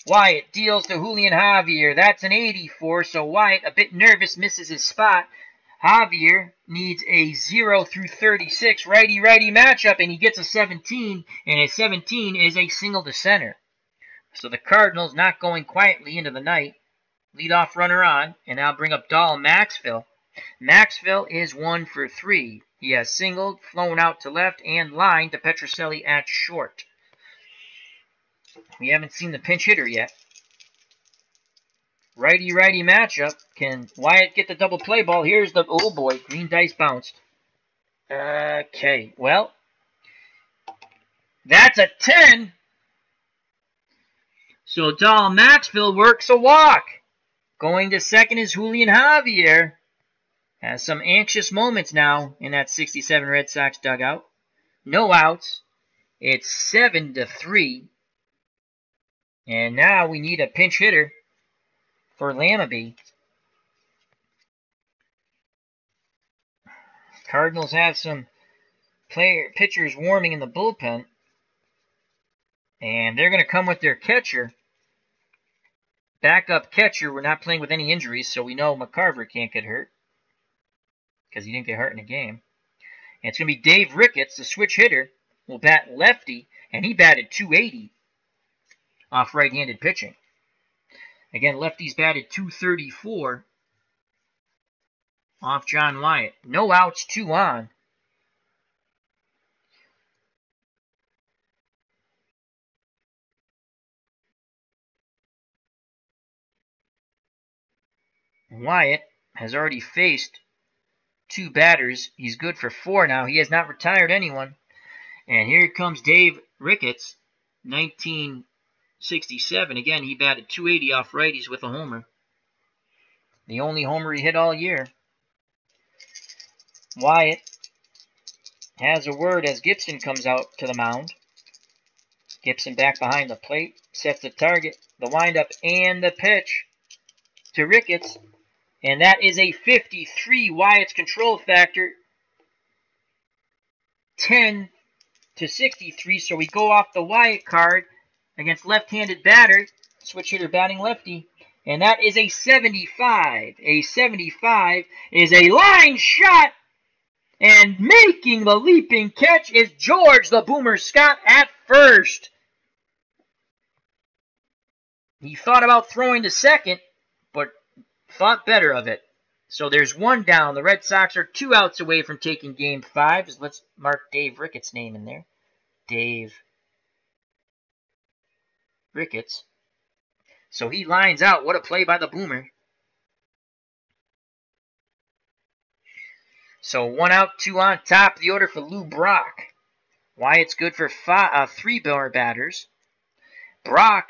Speaker 1: Wyatt deals to Julian Javier. That's an 84, so Wyatt, a bit nervous, misses his spot. Javier needs a 0-36 righty-righty matchup, and he gets a 17, and a 17 is a single to center. So the Cardinals not going quietly into the night. Leadoff runner on, and I'll bring up Dahl Maxfield. Maxfield is 1 for 3. He has singled, flown out to left, and lined to Petrocelli at short. We haven't seen the pinch hitter yet. Righty-righty matchup. Can Wyatt get the double play ball? Here's the... Oh, boy. Green dice bounced. Okay. Well, that's a 10. So Dahl Maxfield works a walk. Going to second is Julian Javier. Has some anxious moments now in that 67 Red Sox dugout. No outs. It's 7-3. And now we need a pinch hitter for Lamabee. Cardinals have some pitchers warming in the bullpen. And they're going to come with their catcher. Backup catcher. We're not playing with any injuries, so we know McCarver can't get hurt. Because he didn't get hurt in the game. And it's going to be Dave Ricketts, the switch hitter, will bat lefty. And he batted .280 off right-handed pitching. Again, lefties batted .234 off John Wyatt. No outs, 2 on. Wyatt has already faced 2 batters. He's good for 4 now. He has not retired anyone. And here comes Dave Ricketts, 1967. Again, he batted .280 off righties with a homer. The only homer he hit all year. Wyatt has a word as Gibson comes out to the mound. Gibson back behind the plate. Sets the target, the windup, and the pitch to Ricketts. And that is a 53. Wyatt's control factor 10-63. So we go off the Wyatt card against left-handed batter, switch hitter batting lefty, and that is a 75. A 75 is a line shot, and making the leaping catch is George the Boomer Scott at first. He thought about throwing to second, but thought better of it. So there's 1 down. The Red Sox are 2 outs away from taking Game 5. Let's mark Dave Ricketts' name in there. Dave Ricketts. So he lines out. What a play by the Boomer. So 1 out, 2 on. Top of the order for Lou Brock. Wyatt's good for 3 more batters. Brock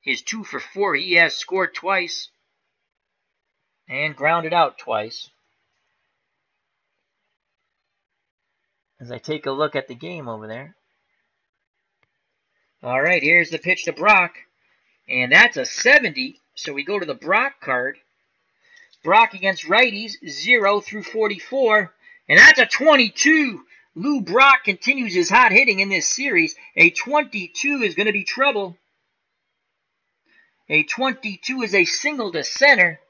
Speaker 1: is 2 for 4. He has scored twice and grounded out twice. As I take a look at the game over there. All right, here's the pitch to Brock. And that's a 70. So we go to the Brock card. Brock against righties, 0-44. And that's a 22. Lou Brock continues his hot hitting in this series. A 22 is going to be trouble. A 22 is a single to center.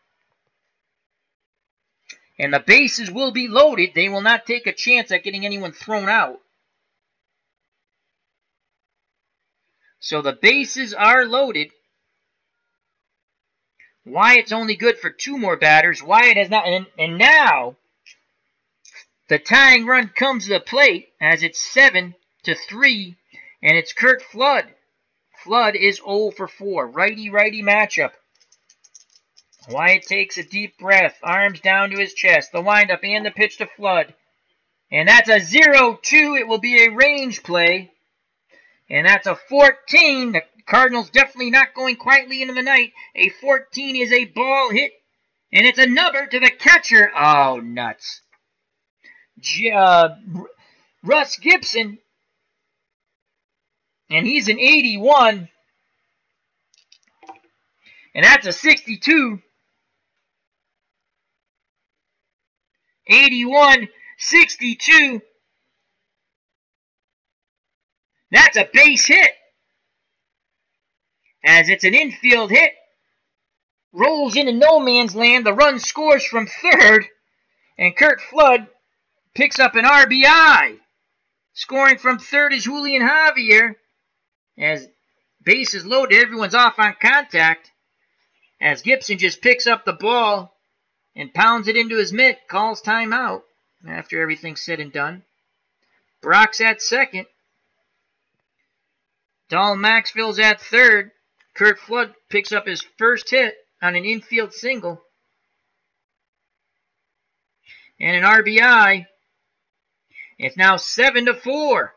Speaker 1: And the bases will be loaded. They will not take a chance at getting anyone thrown out. So the bases are loaded. Wyatt's only good for 2 more batters. Wyatt has not, and now the tying run comes to the plate as it's 7-3, and it's Curt Flood. Flood is 0 for 4. Righty-righty matchup. Wyatt takes a deep breath, arms down to his chest. The windup and the pitch to Flood. And that's a 0-2. It will be a range play. And that's a 14. The Cardinals definitely not going quietly into the night. A 14 is a ball hit. And it's a number to the catcher. Oh, nuts. Russ Gibson. And he's an 81. And that's a 62. 81, 62. That's a base hit. As it's an infield hit. Rolls into no man's land. The run scores from third. And Curt Flood picks up an RBI. Scoring from third is Julian Javier. As base is loaded, everyone's off on contact. As Gibson just picks up the ball and pounds it into his mitt, calls timeout after everything's said and done. Brock's at second. Dahl Maxville's at third. Curt Flood picks up his first hit on an infield single. And an RBI. It's now 7-4.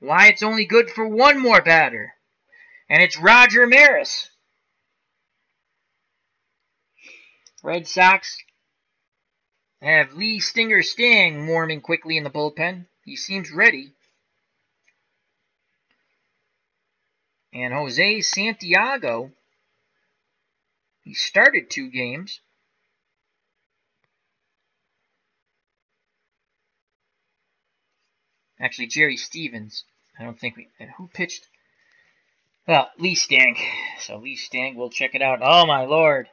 Speaker 1: Wyatt's only good for 1 more batter. And it's Roger Maris. Red Sox have Lee Stinger Stang warming quickly in the bullpen. He seems ready. And Jose Santiago, he started 2 games. Actually, Jerry Stevens. I don't think we... Who pitched? Well, Lee Stang. So Lee Stang, we'll check it out. Oh, my Lord.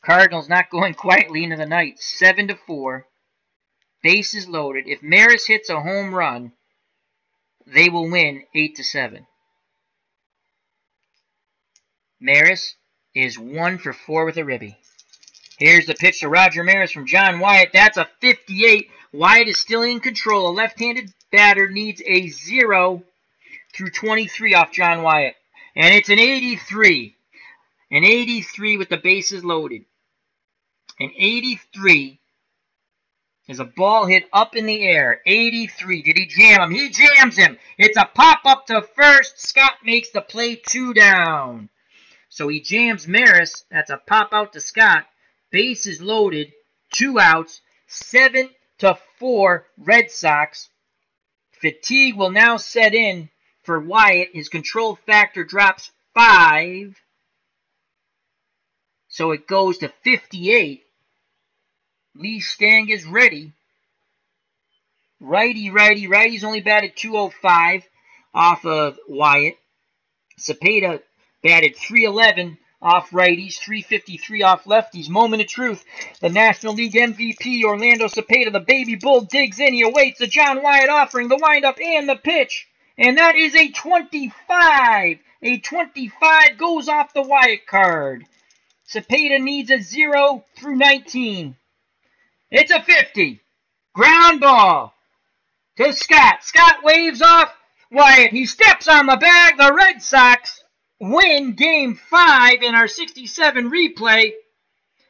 Speaker 1: Cardinals not going quietly into the night. 7-4. Bases loaded. If Maris hits a home run, they will win 8-7. Maris is 1 for 4 with a ribby. Here's the pitch to Roger Maris from John Wyatt. That's a 58. Wyatt is still in control. A left-handed batter needs a 0 through 23 off John Wyatt. And it's an 83. An 83 with the bases loaded. An 83 is a ball hit up in the air. 83. Did he jam him? He jams him. It's a pop-up to first. Scott makes the play 2 down. So he jams Maris. That's a pop-out to Scott. Bases loaded. 2 outs. 7-4 Red Sox. Fatigue will now set in for Wyatt. His control factor drops 5. So it goes to 58. Lee Stang is ready. Righty, righty, righty's only batted 205 off of Wyatt. Cepeda batted 311 off righties, 353 off lefties. Moment of truth. The National League MVP, Orlando Cepeda, the baby bull, digs in. He awaits the John Wyatt offering, the windup, and the pitch. And that is a 25. A 25 goes off the Wyatt card. Cepeda needs a 0 through 19. It's a 50. Ground ball to Scott. Scott waves off Wyatt. He steps on the bag. The Red Sox win Game 5 in our 67 replay.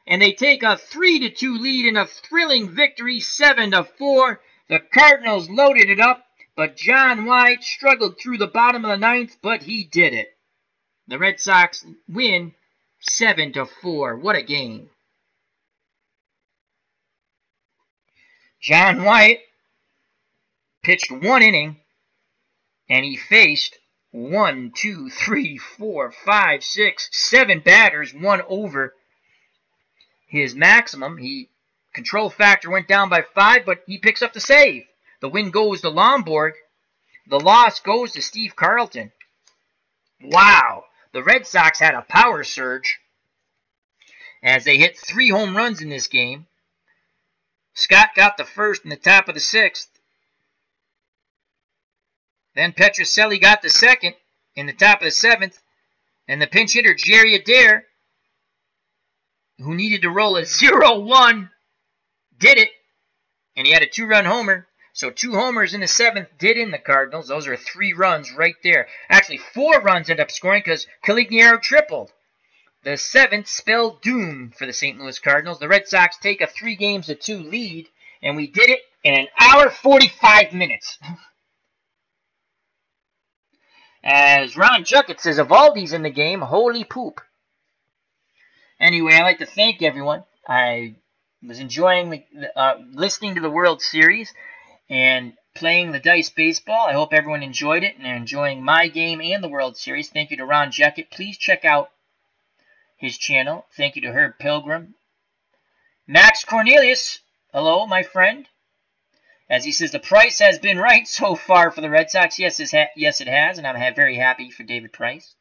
Speaker 1: And they take a 3-2 lead in a thrilling victory, 7-4. The Cardinals loaded it up, but John Wyatt struggled through the bottom of the 9th, but he did it. The Red Sox win 7-4. What a game. John Wyatt pitched 1 inning, and he faced 1, 2, 3, 4, 5, 6, 7 batters, 1 over his maximum. Control factor went down by 5, but he picks up the save. The win goes to Lonborg. The loss goes to Steve Carlton. Wow. The Red Sox had a power surge as they hit 3 home runs in this game. Scott got the first in the top of the 6th. Then Petrocelli got the second in the top of the seventh. And the pinch hitter, Jerry Adair, who needed to roll a 0-1, did it. And he had a 2-run homer. So 2 homers in the seventh did in the Cardinals. Those are 3 runs right there. Actually, 4 runs ended up scoring because Conigliaro tripled. The seventh spelled doom for the St. Louis Cardinals. The Red Sox take a 3-2 lead, and we did it in an hour 45 minutes. As Ron Juckett says, Evaldi's in the game. Holy poop. Anyway, I'd like to thank everyone. I was enjoying listening to the World Series and playing the Dice Baseball. I hope everyone enjoyed it and are enjoying my game and the World Series. Thank you to Ron Juckett. Please check out his channel. Thank you to Herb Pilgrim. Max Cornelius, hello, my friend. As he says, the price has been right so far for the Red Sox. Yes, it has, and I'm very happy for David Price.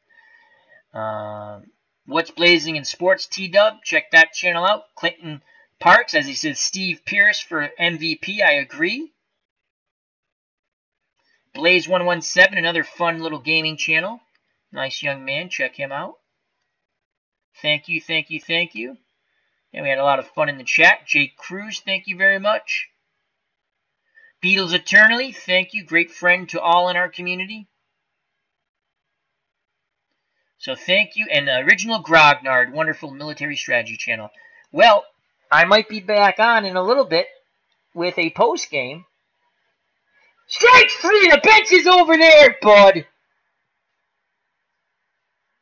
Speaker 1: What's Blazing in Sports, T-Dub, check that channel out. Clinton Parks, as he says, Steve Pierce for MVP, I agree. Blaze117, another fun little gaming channel. Nice young man, check him out. Thank you, thank you, thank you. And we had a lot of fun in the chat. Jake Cruz, thank you very much. Beatles Eternally, thank you. Great friend to all in our community. So thank you. And Original Grognard, wonderful military strategy channel. Well, I might be back on in a little bit with a post game. Strike 3! The bench is over there, bud!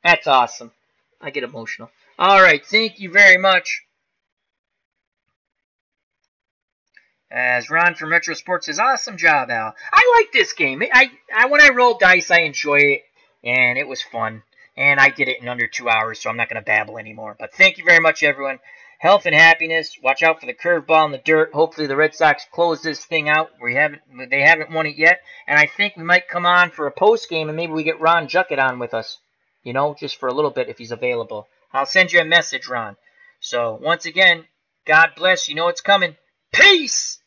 Speaker 1: That's awesome. I get emotional. Alright, thank you very much. As Ron from Retro Sports says, awesome job, Al. I like this game. When I roll dice, I enjoy it, and it was fun. And I did it in under 2 hours, so I'm not going to babble anymore. But thank you very much, everyone. Health and happiness. Watch out for the curveball in the dirt. Hopefully the Red Sox close this thing out. They haven't won it yet. And I think we might come on for a post game, and maybe we get Ron Juckett on with us. You know, just for a little bit if he's available. I'll send you a message, Ron. So, once again, God bless. You know it's coming. Peace!